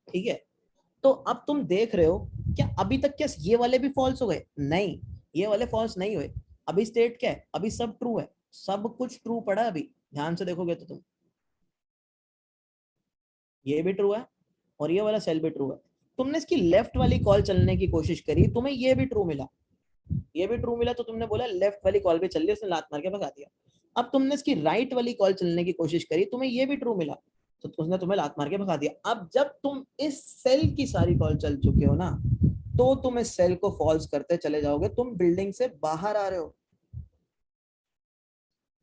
ठीक है। तो अब तुम देख रहे हो क्या अभी तक क्या ये वाले भी फॉल्स हो गए? नहीं, ये वाले फॉल्स नहीं हुए। अभी स्टेट क्या है, अभी सब ट्रू है, सब कुछ ट्रू पड़ा है अभी, ध्यान से देखोगे तो तुम, ये भी ट्रू है और ये वाला सेल भी ट्रू है। तुमने इसकी लेफ्ट वाली कॉल चलने की कोशिश करी, तुम्हें ये भी ट्रू मिला, ये भी ट्रू मिला तो तुमने बोला लेफ्ट वाली कॉल भी चल रही है, उसने लात मार के भगा दिया। अब तुमने इसकी राइट वाली कॉल चलने की कोशिश करी, तुम्हें ये भी ट्रू मिला तो उसने तुम्हें लात मार के भगा दिया। अब जब तुम इस सेल की सारी कॉल चल चुके हो ना, तो तुम इस सेल को फॉल्स करते चले जाओगे। तुम बिल्डिंग से बाहर आ रहे हो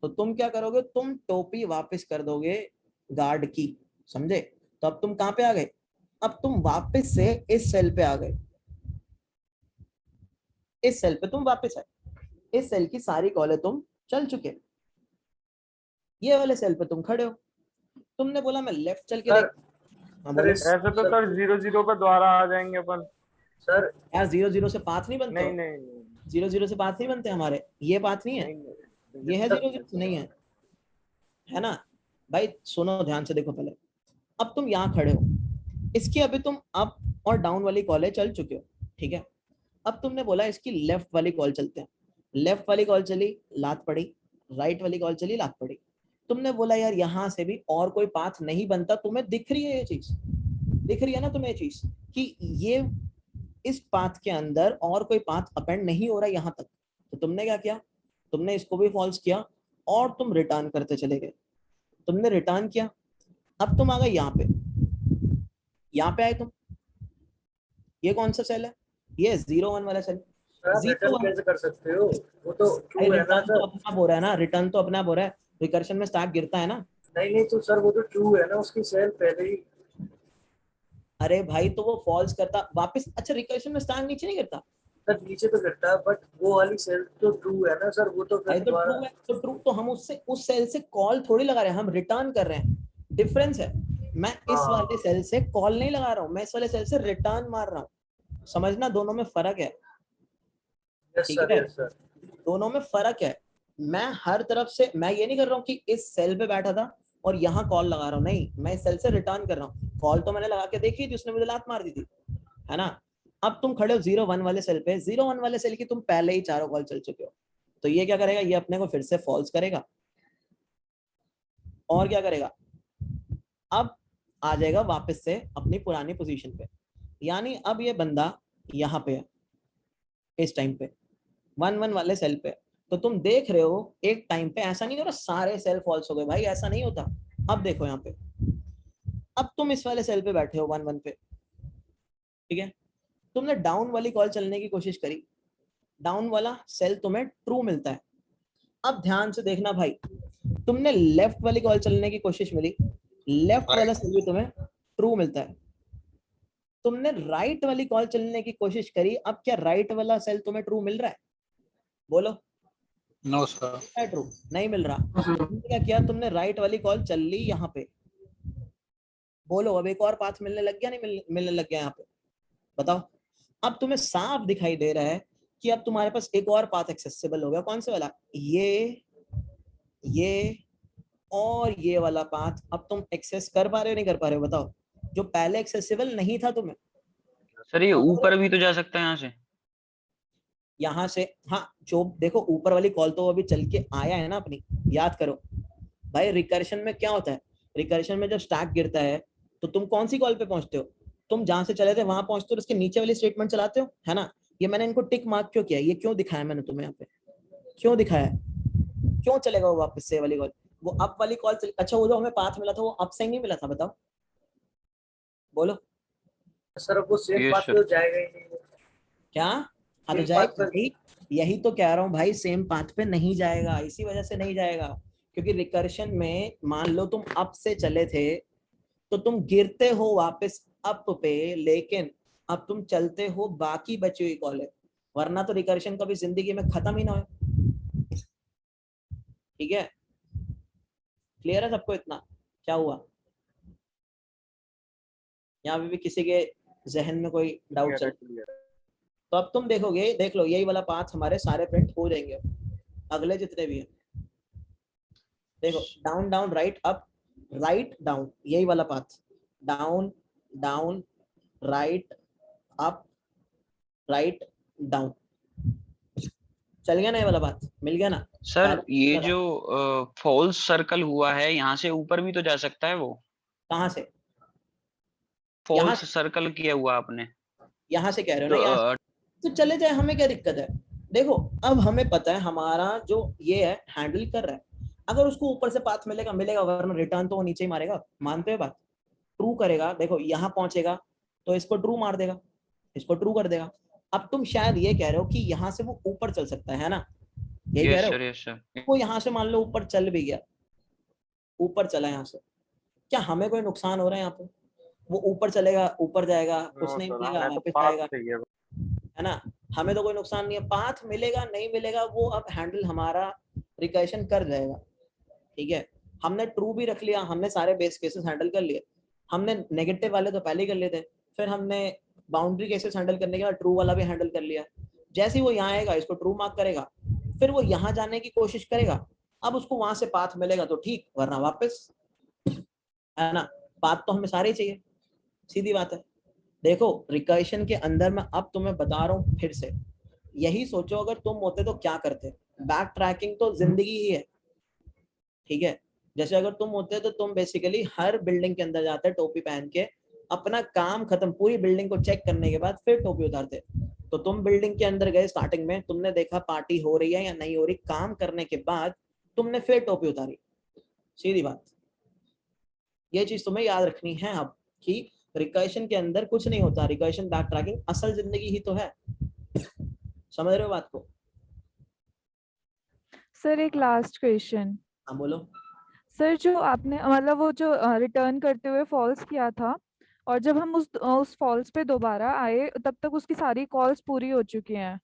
तो तुम क्या करोगे, तुम टोपी वापस कर दोगे गार्ड की, समझे? तो अब तुम कहां पे आ गए, अब तुम वापस से इस सेल पे आ गए, इस सेल पे तुम वापस आए, इस सेल की सारी कॉलें तुम चल चुके, ये वाले सेल पे तुम खड़े हो। तुमने बोला मैं लेफ्ट चल के सर, देख, हाँ बोलो। इस- ऐसे तो सर 0-0 पे दोबारा आ जाएंगे अपन। सर यार 0-0 से पाथ नहीं बनते, नहीं नहीं नहीं 0-0 से पाथ नहीं बनते हमारे, ये पाथ नहीं है, नहीं, नहीं, ये है सर, 0-0 नहीं है ना भाई? सुनो ध्यान से, देखो पहले, अब तुम यहाँ खड़े हो, इसकी अभी तुम अप और डाउन वाली कॉल चल चुके हो, ठीक है? अब तुमने बोला इसकी लेफ्ट वाली कॉल चलते हैं, लेफ्ट वाली कॉल चली, लात पड़ी, राइट वाली कॉल चली, लात पड़ी। तुमने बोला यार यहाँ से भी और कोई पाथ नहीं बनता, तुम्हें दिख रही है ये चीज, दिख रही है ना तुम्हें ये चीज कि ये इस पाथ के अंदर और कोई पाथ अपेंड नहीं हो रहा यहाँ तक। तो तुमने क्या किया, तुमने इसको भी फॉल्स किया और तुम रिटर्न करते चले गए। तुमने रिटर्न किया, अब तुम आ गए यहाँ पे, यहाँ पे आए तुम, ये कौन सा सेल है, ये 0-1 वाला सेल। आप रिटर्न 0-1 कैसे कर सकते हो? वो तो ट्रू है ना रिटर्न तो सर। अपने आप हो रहा है ना, रिटर्न तो अपने आप हो रहा है, रिकर्शन में स्टैक गिरता है ना। नहीं नहीं, तो सर वो तो ट्रू है ना, उसकी सेल पहले ही। अरे भाई तो वो फॉल्स करता वापस, अच्छा रिकर्शन में स्टैक नीचे नहीं गिरता सर नीचे तो गिरता है, बट वो वाली सेल तो ट्रू है ना सर, वो तो भाई, फिर तो दोबारा। ट्रू है तो ट्रू, तो हम उससे उस सेल से कॉल थोड़ी लगा रहे हैं, हम रिटर्न कर रहे हैं, डिफरेंस है। मैं इस हाँ। वाले सेल से कॉल नहीं लगा रहा हूँ, मैं इस वाले सेल से रिटर्न मार रहा हूँ, समझना दोनों में फर्क है, यस ठीक सर, है? Yes sir. दोनों में फर्क है। मैं हर तरफ से, मैं ये नहीं कर रहा हूँ कि इस सेल पे बैठा था और यहाँ कॉल लगा रहा हूँ, नहीं, मैं इस सेल से रिटर्न कर रहा हूँ। कॉल तो मैंने लगा के देखी थी, उसने मुझे लात मार दी थी, है ना? अब तुम खड़े हो 0-1 वाले सेल पे, 0-1 वाले सेल की तुम पहले ही चारों कॉल चल चुके हो, तो ये क्या करेगा, ये अपने को फिर से फॉल्स करेगा और क्या करेगा, अब आ जाएगा वापस से अपनी पुरानी पोजीशन पे। यानी अब ये बंदा यहाँ पे है, इस टाइम पे 1-1 वाले सेल पे। तो तुम देख रहे हो एक टाइम पे ऐसा नहीं हो रहा सारे सेल फॉल्स हो गए, भाई ऐसा नहीं होता। अब देखो यहाँ पे, अब तुम इस वाले सेल पे बैठे हो 1-1 पे, ठीक है? तुमने डाउन वाली कॉल चलने की कोशिश करी, डाउन वाला सेल तुम्हें ट्रू मिलता है। अब ध्यान से देखना भाई, तुमने लेफ्ट वाली कॉल चलने की कोशिश मिली, लेफ्ट वाला सेल भी तुम्हें ट्रू मिलता है। तुमने राइट वाली कॉल चलने की कोशिश करी, अब क्या राइट वाला सेल तुम्हें ट्रू मिल रहा है? बोलो। No sir. ट्रू नहीं मिल रहा। तुमने क्या किया, तुमने राइट वाली कॉल चल ली यहाँ पे, बोलो अब एक और पाथ मिलने लग गया, नहीं मिलने लग गया यहाँ पे? बताओ। अब तुम्हें साफ दिखाई दे रहा है कि अब तुम्हारे पास एक और पाथ एक्सेसिबल हो गया, कौन से वाला, ये और ये वाला पाथ अब तुम एक्सेस कर पा रहे हो नहीं कर पा रहे हो, बताओ? जो पहले एक्सेसिबल नहीं था तुम्हें। सर ये ऊपर भी तो जा सकता है यहाँ से। हाँ, जो देखो ऊपर वाली कॉल तो अभी चल के आया है ना अपनी, याद करो भाई। रिकर्शन में क्या होता है, रिकर्शन में जब स्टैक गिरता है तो तुम कौन सी कॉल पे पहुंचते हो, तुम जहां से चले थे वहां पहुंचते हो, उसके नीचे वाली स्टेटमेंट चलाते हो, है ना? ये मैंने इनको टिक मार्क क्यों किया, ये क्यों दिखाया मैंने तुम्हें यहाँ पे, क्यों दिखाया है? क्यों चलेगा वो वापस से वाली कॉल, वो अप वाली कॉल अच्छा वो जो हमें पाथ मिला था वो अप से नहीं मिला था, बताओ बोलो। सर अब वो सेम Yes, बात sir. तो जाएगा ही नहीं। क्या? हाँ तो Same जाएगा path पे- भाई, यही तो कह रहा हूँ भाई, सेम पाथ पे नहीं जाएगा, इसी वजह से नहीं जाएगा, क्योंकि रिकर्शन में मान लो तुम अप से चले थे तो तुम गिरते हो वापस अप पे, लेकिन अब तुम चलते हो बाकी बची हुई कॉल है, वरना तो रिकर्शन कभी जिंदगी में खत्म ही ना हो। ठीक है, क्लियर है सबको इतना? क्या हुआ, यहाँ पे भी किसी के जहन में कोई डाउट चल? तो अब तुम देखोगे, देख लो यही वाला पाथ हमारे सारे प्रिंट हो जाएंगे अगले जितने भी हैं। देखो down down right up write down, यही वाला path, down down right up write down, चल गया ना ये वाला पाथ, मिल गया ना? सर ये जो फॉल्स सर्कल हुआ है यहाँ से ऊपर भी तो जा सकता है वो, कहाँ से? यहाँ फॉल्स सर्कल किया हुआ आपने यहाँ से कह रहे हो तो ना, यहाँ तो चले जाए, हमें क्या दिक्कत है? देखो अब हमें पता है हमारा जो ये है हैंडल कर रहा है, अगर उसको ऊपर से पाथ मिलेगा मिलेगा, वरना रिटर्न तो वो नीचे ही मारेगा। मानते हो बात? ट्रू करेगा, देखो यहाँ पहुंचेगा तो इसको ट्रू मार देगा, इसको ट्रू कर देगा। अब तुम शायद ये कह रहे हो कि यहाँ से वो ऊपर चल सकता है ना, यही कह यस रहे सर, हो? Yes sir. वो यहाँ से मान लो ऊपर चल भी गया, ऊपर चला यहाँ से, क्या हमें कोई नुकसान हो रहा है यहाँ पे? वो ऊपर चलेगा, ऊपर जाएगा, कुछ नो नहीं सर, मिलेगा, हमें तो वापस पाथ आएगा, चाहिए। है ना? हमें तो कोई नुकसान नहीं है। पाथ मिलेगा नहीं मिलेगा वो अब हैंडल हमारा रिकर्शन कर जाएगा, ठीक है? हमने ट्रू भी रख लिया, हमने सारे बेस केसेस हैंडल कर लिए, हमने नेगेटिव वाले तो पहले ही कर लिए थे, फिर हमने बाउंड्री केसेस हैंडल करने के बाद ट्रू वाला भी हैंडल कर लिया। जैसे ही वो यहाँ आएगा इसको ट्रू मार्क करेगा, फिर वो यहाँ जाने की कोशिश करेगा, अब उसको वहां से पाथ मिलेगा तो ठीक, वरना वापस, है ना? पाथ तो हमें सारे चाहिए, सीधी बात है। देखो रिकर्शन के अंदर मैं अब तुम्हें बता रहा हूँ फिर से, यही सोचो अगर तुम होते तो क्या करते। बैक ट्रैकिंग तो जिंदगी ही है, ठीक है? जैसे अगर तुम होते तो तुम बेसिकली हर बिल्डिंग के अंदर जाते टोपी पहन के, अपना काम खत्म, पूरी बिल्डिंग को चेक करने के बाद फिर टोपी उतारते। तो तुम बिल्डिंग के अंदर गए, स्टार्टिंग में तुमने देखा पार्टी हो रही है या नहीं हो रही, काम करने के बाद तुमने फिर टोपी उतारी, सीधी बात। ये चीज तुम्हें याद रखनी है अब कि रिकर्शन के अंदर कुछ नहीं होता, रिकर्शन बैक ट्रैकिंग असल जिंदगी ही तो है। समझ रहे हो बात को? सर एक लास्ट क्वेश्चन। हाँ बोलो। सर जो आपने मतलब वो जो रिटर्न करते हुए फॉल्स किया था, और जब हम उस फॉल्स पे दोबारा आए तब तक उसकी सारी कॉल्स पूरी हो चुकी हैं,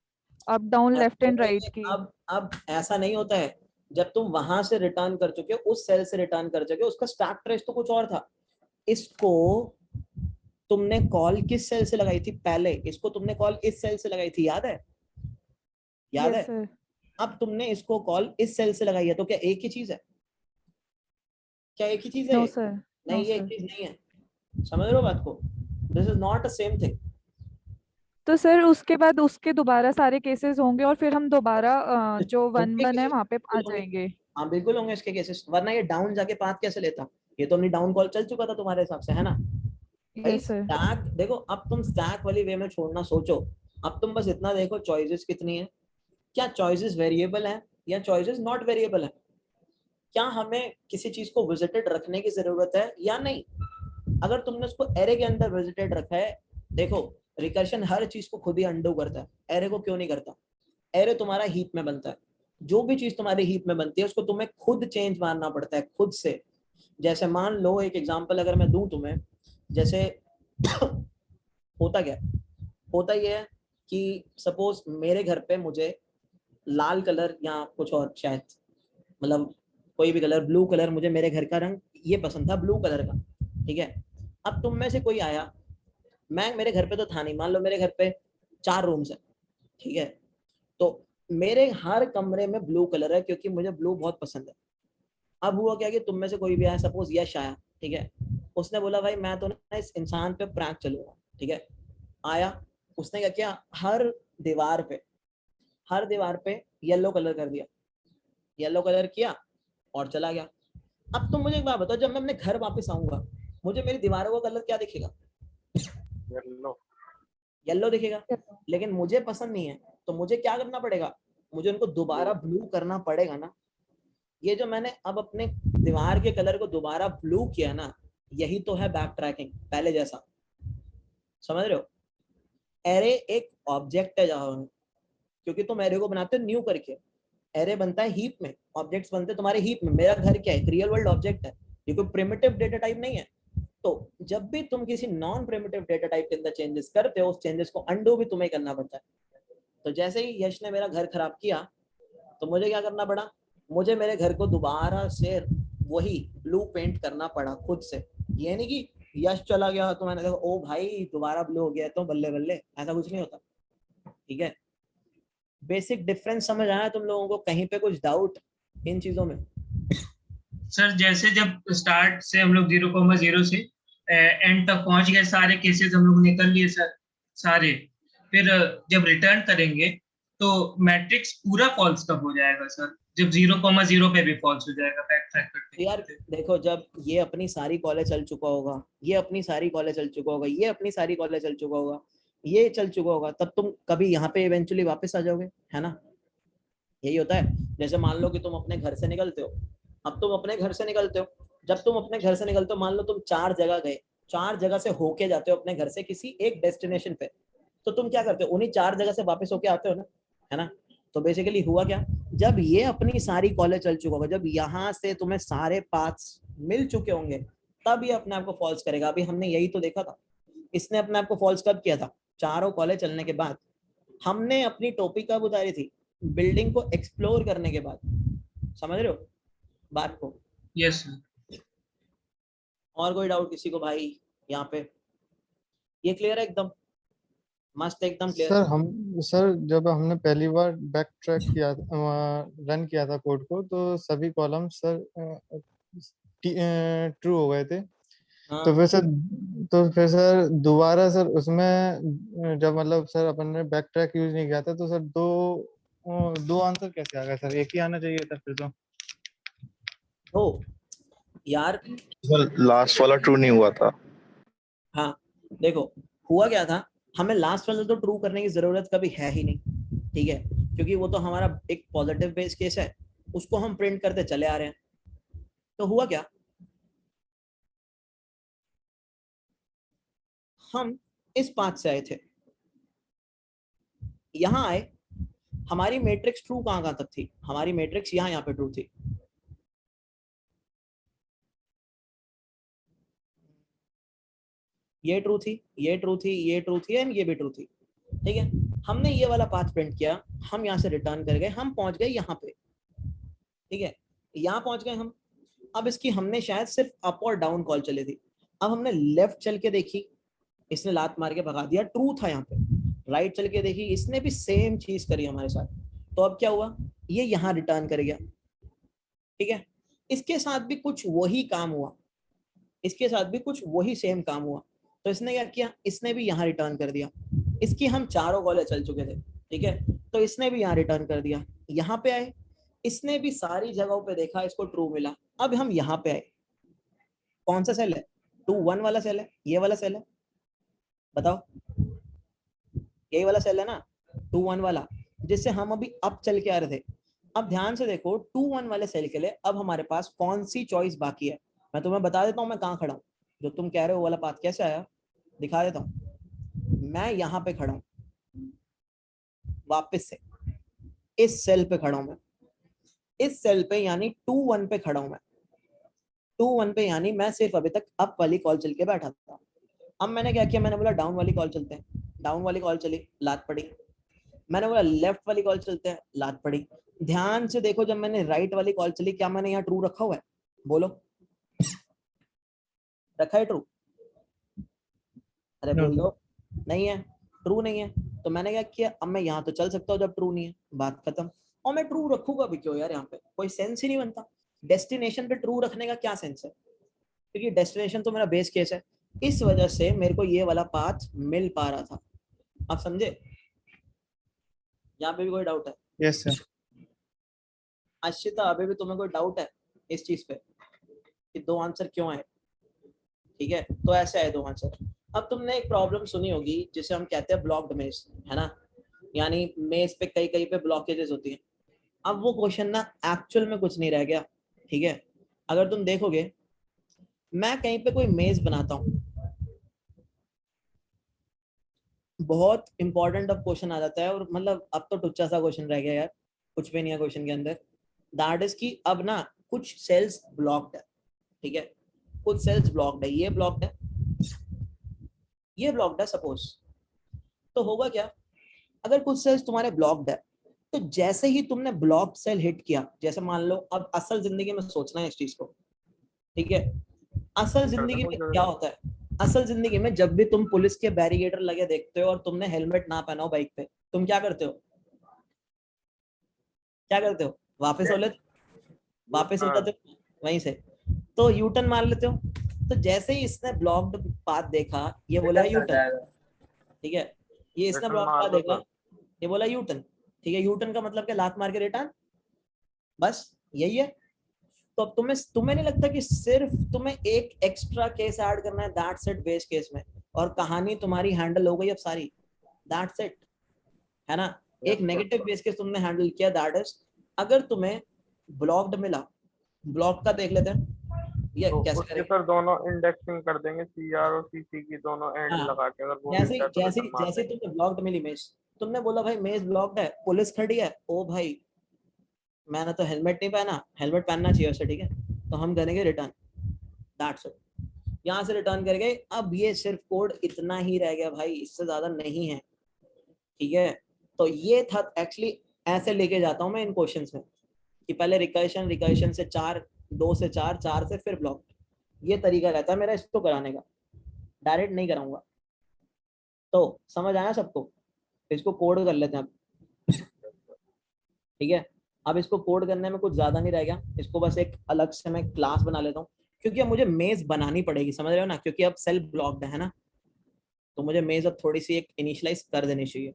up down left and right की। अब ऐसा नहीं होता है, जब तुम वहां से रिटर्न कर चुके हो, उस सेल से रिटर्न कर चुके हो, उसका स्टार्ट ट्रेस तो कुछ और था। इसको तुमने कॉल किस सेल से लगाई थी पहले? इसको तुमने कॉल इस सेल से लगाई थी, याद है? याद है? Yes sir. अब तुमने इसको कॉल इस सेल से लगाई है, तो क्या एक ही चीज है? क्या एक ही चीज है नो ये? सर। नहीं, नो ये एक सर। चीज नहीं है। समझ रहे हो बात को? This is not a same thing. तो सर उसके बाद उसके दोबारा सारे केसेस होंगे और फिर हम दोबारा जो वन होंगे वन है केसेस, वहां पे आ बिल्कुल होंगे। जाएंगे। हाँ बिल्कुल होंगे इसके केसेस, वरना ये डाउन जाके पाथ कैसे लेता? ये तो अपनी डाउन कॉल चल चुका था तुम्हारे हिसाब से, है ना? भाई यस सर। स्टैक देखो, अब तुम स्टैक वाली वे में छोड़ना सोचो। अब तुम बस इतना देखो चॉइसेस कितनी है, क्या चॉइसेस वेरिएबल है या चॉइसेस नॉट वेरिएबल है, क्या हमें किसी चीज को विजिटेड रखने की जरूरत है या नहीं। अगर तुमने उसको एरे के अंदर विजिटेड रखा है, देखो रिकर्शन हर चीज को खुद ही अंडू करता है, एरे को क्यों नहीं करता? एरे तुम्हारा हीप में बनता है, जो भी चीज तुम्हारी हीप में बनती है उसको तुम्हें खुद चेंज मारना पड़ता है, खुद से। जैसे मान लो एक एग्जांपल अगर मैं दूं तुम्हें, जैसे होता क्या है? होता ये है कि सपोज मेरे घर पे मुझे लाल कलर या कुछ और शायद, मतलब कोई भी कलर, ब्लू कलर, मुझे मेरे घर का रंग ये पसंद था ब्लू कलर का, ठीक है? अब तुम में से कोई आया, मैं मेरे घर पे तो था नहीं, मान लो मेरे घर पे 4 रूम्स है, ठीक है? तो मेरे हर कमरे में ब्लू कलर है क्योंकि मुझे ब्लू बहुत पसंद है। अब हुआ क्या कि तुम में से कोई भी आया, सपोज यश आया, ठीक है? उसने बोला भाई मैं तो ना इस इंसान पे प्रैंक चलूंगा, ठीक है? आया, उसने क्या किया, हर दीवार पे येलो कलर कर दिया, येलो कलर किया और चला गया। अब तुम मुझे एक बात बताओ, जब मैं अपने घर वापस आऊंगा मुझे मेरी दीवारों का कलर क्या दिखेगा? येलो। येलो दिखेगा, लेकिन मुझे पसंद नहीं है, तो मुझे क्या करना पड़ेगा? मुझे उनको दोबारा ब्लू करना पड़ेगा ना। ये जो मैंने अब अपने दीवार के कलर को दोबारा ब्लू किया ना, यही तो है बैक ट्रैकिंग, पहले जैसा। समझ रहे हो? एरे एक ऑब्जेक्ट है जहां, क्योंकि तुम एरे को बनाते हो न्यू करके, एरे बनता है हीप में, ऑब्जेक्ट्स बनते हैं तुम्हारे हीप में। मेरा घर क्या है? एक रियल वर्ल्ड ऑब्जेक्ट है, ये कोई प्रिमिटिव डेटा टाइप नहीं है। तो जब भी तुम किसी नॉन प्रिमिटिव डेटा टाइप के अंदर चेंजेस करते हो, उस चेंजेस को अंडू भी तुम्हें करना पड़ता है। तो जैसे ही यश ने मेरा घर खराब किया, तो मुझे क्या करना पड़ा? मुझे मेरे घर को दोबारा से वही ब्लू पेंट करना पड़ा खुद से। ये नहीं कि यश चला गया तो मैंने देखा ओ भाई दोबारा ब्लू हो गया तो बल्ले बल्ले, ऐसा कुछ नहीं होता, ठीक है? बेसिक डिफरेंस समझ आया तुम लोगों को? कहीं पे कुछ डाउट इन चीजों में? सर जैसे जब स्टार्ट से हम लोग 0,0 से एंड तक पहुंच गए, सारे केसेस हम लोग निकल लिए सर सारे, फिर जब रिटर्न करेंगे तो मैट्रिक्स पूरा फॉल्स कब हो जाएगा सर? जब 0,0 पे भी फॉल्स हो जाएगा बैक ट्रैक तो यार करते? देखो, जब ये अपनी सारी कॉलेज चल चुका होगा, ये अपनी सारी कॉलेज चल चुका होगा, ये अपनी सारी कॉलेज चल चुका होगा, ये चल चुका होगा, तब तुम कभी यहाँ पे इवेंचुअली वापस आ जाओगे, है ना। यही होता है। जैसे मान लो कि तुम अपने घर से निकलते हो, अब तुम अपने घर से निकलते हो, जब तुम अपने घर से निकलते हो, मान लो तुम 4 जगह गए, 4 जगह से होके जाते हो अपने घर से किसी एक डेस्टिनेशन पे, तो तुम क्या करते हो, उन्हीं 4 जगह से वापस होके आते हो ना, है ना। तो बेसिकली हुआ क्या, जब ये अपनी सारी कॉलेज चल चुका होगा, जब यहाँ से तुम्हें सारे पाथ्स मिल चुके होंगे, तब ये अपने आप को फॉल्स करेगा। अभी हमने यही तो देखा था, इसने अपने आप को फॉल्स कब किया था, चारों कॉलेज चलने के बाद। हमने अपनी टॉपिक कब उतारी थी, बिल्डिंग को एक्सप्लोर करने के बाद। समझ रहे हो बात को। Yes sir. और कोई डाउट किसी को भाई यहाँ पे, ये क्लियर है एकदम, मस्त एकदम क्लियर। सर जब हमने पहली बार बैक ट्रैक किया, रन किया था कोड को, तो सभी कॉलम सर ट्रू हो गए थे। हाँ। तो फिर सर दोबारा सर उसमें जब मतलब सर अपन ने बैक ट्रैक यूज नहीं किया था, तो सर दो आंसर कैसे आ गए सर, एक ही आना चाहिए था फिर तो। ओ यार सर लास्ट वाला ट्रू नहीं हुआ था। हाँ देखो हुआ क्या था, हमें लास्ट वाला तो ट्रू करने की जरूरत कभी है ही नहीं, ठीक है, क्योंकि वो तो हमारा एक पॉजिटिव बेस केस है, उसको हम प्रिंट करते चले आ रहे हैं। तो हुआ क्या, हम इस पाथ से आए थे, यहां आए, हमारी मैट्रिक्स ट्रू कहां तक थी, हमारी मैट्रिक्स यहाँ पे ट्रू थी। ये ट्रू थी, ये ट्रू थी, ये ट्रू थी एंड ये भी ट्रू थी, ठीक है। हमने ये वाला पाथ प्रिंट किया, हम यहाँ से रिटर्न कर गए, हम पहुंच गए यहाँ पे, ठीक है, यहाँ पहुंच गए हम। अब इसकी हमने शायद सिर्फ अप और डाउन कॉल चली थी, अब हमने लेफ्ट चल के देखी, इसने लात मार के भगा दिया, ट्रू था यहाँ पे। राइट चल के देखी, इसने भी सेम चीज करी हमारे साथ, तो अब क्या हुआ, ये यहाँ रिटर्न कर गया, ठीक है। इसके साथ भी कुछ वही काम हुआ, इसके साथ भी कुछ वही सेम काम हुआ, तो इसने क्या किया, इसने भी यहाँ रिटर्न कर दिया। इसकी हम चारों कॉलेज चल चुके थे, ठीक है, तो इसने भी यहाँ रिटर्न कर दिया। यहाँ पे आए, इसने भी सारी जगहों पे देखा, इसको ट्रू मिला। अब हम यहाँ पे आए, कौन सा सेल है, 2 1 वाला सेल है, ये वाला सेल है, बताओ, यही वाला सेल है ना, 2 1 वाला, जिससे हम अभी अप चल के आ रहे थे। अब ध्यान से देखो 2 1 वाले सेल के लिए अब हमारे पास कौन सी चॉइस बाकी है, मैं तुम्हें बता देता हूँ मैं कहाँ खड़ा हूँ। जो तुम कह रहे हो वाला पाथ कैसे आया, दिखा देता हूँ। मैं यहाँ पे खड़ा हूँ, वापस से इस सेल पे खड़ा हूँ मैं, इस सेल पे यानी 2 1 पे खड़ा हूँ मैं, 2 1 पे, यानी मैं सिर्फ अभी तक अप वाली कॉल चल के बैठा था। अब मैंने क्या किया, मैंने बोला डाउन वाली कॉल चलते हैं, डाउन वाली कॉल चली, लात पड़ी। मैंने बोला लेफ्ट वाली कॉल चलते हैं, लात पड़ी। ध्यान से देखो, जब मैंने राइट वाली कॉल चली, क्या मैंने यहाँ ट्रू रखा हुआ है, बोलो, रखा है ट्रू? अरे बोल दो, नहीं है, ट्रू नहीं है। तो मैंने क्या किया, अब मैं यहाँ तो चल सकता हूँ जब ट्रू नहीं है, बात खत्म। और मैं ट्रू रखूंगा भी क्यों यार, यहाँ पे कोई सेंस ही नहीं बनता। डेस्टिनेशन पे ट्रू रखने का क्या सेंस है, क्योंकि डेस्टिनेशन तो मेरा बेस केस है, इस वजह से मेरे को ये वाला पाथ मिल पा रहा था। आप समझे? यहाँ पे भी कोई डाउट है? Yes sir. अश्विता, अभी भी तुम्हें कोई डाउट है इस चीज पे कि 2 आंसर क्यों आए? ठीक है, तो ऐसे आए 2 आंसर। अब तुमने एक प्रॉब्लम सुनी होगी जिसे हम कहते हैं ब्लॉक्ड मेज, है ना, यानी मेज पे कई कई पे ब्लॉकेजेस होती हैं। अब वो क्वेश्चन ना एक्चुअल में कुछ नहीं रह गया, ठीक है। अगर तुम देखोगे, मैं कहीं पे कोई मेज बनाता हूँ, बहुत इंपॉर्टेंट अब क्वेश्चन आ जाता है, और मतलब अब तो टुच्चा सा क्वेश्चन रह गया यार, कुछ भी नहीं है क्वेश्चन के अंदर। दैट इज कि अब ना कुछ सेल्स ब्लॉक्ड है, ठीक है, कुछ सेल्स ब्लॉक्ड है, ये ब्लॉक्ड है, ये ब्लॉक्ड है सपोज। तो होगा क्या, अगर कुछ सेल्स तुम्हारे ब्लॉक्ड है, तो जैसे ही तुमने ब्लॉक्ड सेल हिट किया, जैसे मान लो, अब असल जिंदगी में सोचना है इस चीज को, ठीक है, असल जिंदगी में क्या होता है, असल जिंदगी में जब भी तुम पुलिस के बैरिकेडर लगे देखते हो और तुमने हेलमेट ना पहना हो बाइक पे, तुम क्या करते हो, क्या करते हो, वापस हो जाते हो वहीं से, तो यू टर्न मार लेते हो। तो जैसे ही इसने ब्लॉक्ड पाथ देखा, ये बोला यू टर्न, ठीक है, ये इसने ब्लॉक्ड पाथ देखा, ये बोला यू टर्न, ठीक है। यू टर्न का मतलब क्या, लात मार के रिटर्न, बस यही है। तो अब तुम्हें नहीं लगता कि सिर्फ तुम्हें एक एक्स्ट्रा केस ऐड करना है, दैट्स इट बेस केस में, और कहानी तुम्हारी हैंडल हो गई अब सारी। दैट्स इट, है ना। एक नेगेटिव बेस केस तुमने हैंडल किया, दैट इज अगर तुम्हें ब्लॉक्ड मिला, ब्लॉक का देख लेते हैं ये तो कैसे उसके करेंगे। सर दोनों इंडेक्सिंग कर देंगे, CR और CC की दोनों एंड हाँ, लगा के, अगर वो जैसे मिलता है तो जैसे रिटर्न मार जैसे देंगे। तुमने ब्लॉक्ड मिली मेज, तुमने बोला भाई मेज ब्लॉक्ड है, पुलिस खड़ी है, ओ भाई मैंने तो हेलमेट नहीं पहना, हेलमेट पहनना चाहिए उसे, ठीक है, तो हम करेंगे रिटर्न, दैट्स इट। यहाँ से रिटर्न कर गए। अब ये सिर्फ कोड इतना ही रह गया भाई, इससे ज्यादा नहीं है, ठीक है। तो ये था एक्चुअली, ऐसे लेके जाता हूँ मैं इन क्वेश्चंस में कि पहले रिकर्शन, रिकर्शन से 4, 2 से 4, 4 से फिर ब्लॉक, ये तरीका रहता है मेरा इसको कराने का, डायरेक्ट नहीं कराऊंगा। तो समझ आया सबको, इसको कोड कर लेते हैं अब, ठीक है। अब इसको कोड करने में कुछ ज्यादा नहीं रह गया, इसको बस एक अलग से मैं क्लास बना लेता हूँ, क्योंकि अब मुझे मेज बनानी पड़ेगी, समझ रहे हो ना, क्योंकि अब सेल ब्लॉक्ड है ना, तो मुझे मेज अब थोड़ी सी एक इनिशियलाइज कर देनी चाहिए।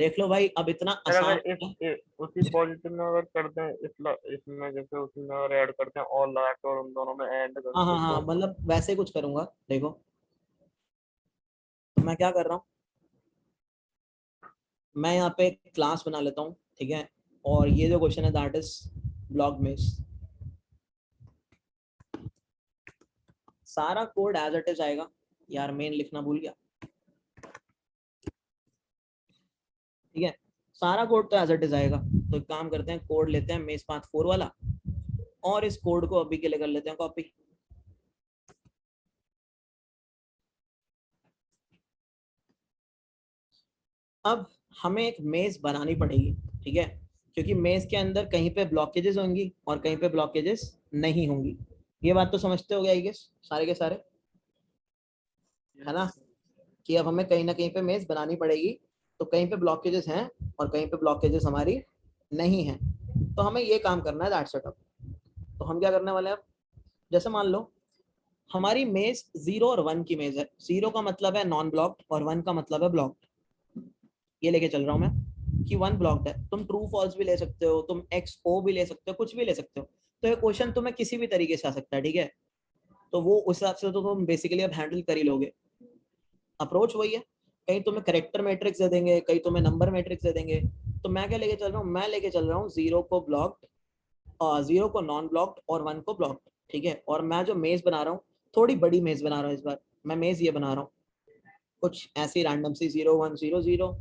देख लो भाई, अब इतना सर आसान अगर उसी पॉजिटिव में अगर कर दें, इसमें जैसे उसी में अगर ऐड करते हैं ऑल लगा के और उन दोनों में एंड कर हाँ हाँ दें हाँ, तो। मतलब वैसे कुछ करूंगा। देखो तो मैं क्या कर रहा हूँ, मैं यहाँ पे एक क्लास बना लेता हूँ, ठीक है, और ये जो क्वेश्चन है दैट इज ब्लॉक मेज, सारा कोड एज इट इज आएगा। यार मेन लिखना भूल गया, ठीक है, सारा कोड तो एज इट इज आएगा। तो एक काम करते हैं, कोड लेते हैं मेज पाथ 4 वाला, और इस कोड को अभी के लिए कर लेते हैं कॉपी। अब हमें एक मेज बनानी पड़ेगी, ठीक है, क्योंकि मेज के अंदर कहीं पे ब्लॉकेजेस होंगी और कहीं पे ब्लॉकेजेस नहीं होंगी। ये बात तो समझते हो गया आई गेस सारे के सारे, है ना, कि अब हमें कहीं ना कहीं पे मेज बनानी पड़ेगी, तो कहीं पे ब्लॉकेजेस हैं और कहीं पे ब्लॉकेजेस हमारी नहीं है, तो हमें ये काम करना है दैट्स इट। अब तो हम क्या करने वाले हैं, अब जैसे मान लो हमारी मेज 0 और 1 की मेज है, 0 का मतलब है नॉन ब्लॉक्ड और 1 का मतलब है ब्लॉक्ड, ये लेके चल रहा हूं मैं कि 1 ब्लॉक्ड है। तुम ट्रू फॉल्स भी ले सकते हो, तुम XO भी ले सकते हो, कुछ भी ले सकते हो, तो ये क्वेश्चन तुम्हें किसी भी तरीके से आ सकता है, ठीक है, तो वो उस हिसाब से तो तुम बेसिकली अब हैंडल कर ही लोगे। अप्रोच वही है, कहीं तुम्हें करेक्टर मैट्रिक्स दे देंगे, कहीं तुम्हें नंबर मैट्रिक्स दे देंगे, तो मैं क्या लेके चल रहा हूँ, मैं लेके चल रहा हूँ 0 को ब्लॉक्ड, 0 को नॉन ब्लॉक्ड और 1 को ब्लॉक्ड, ठीक है। और मैं जो मेज बना रहा हूँ, थोड़ी बड़ी मेज बना रहा हूँ इस बार, मैं मेज ये बना रहा हूँ कुछ ऐसी रैंडम सी 0 1 0 0,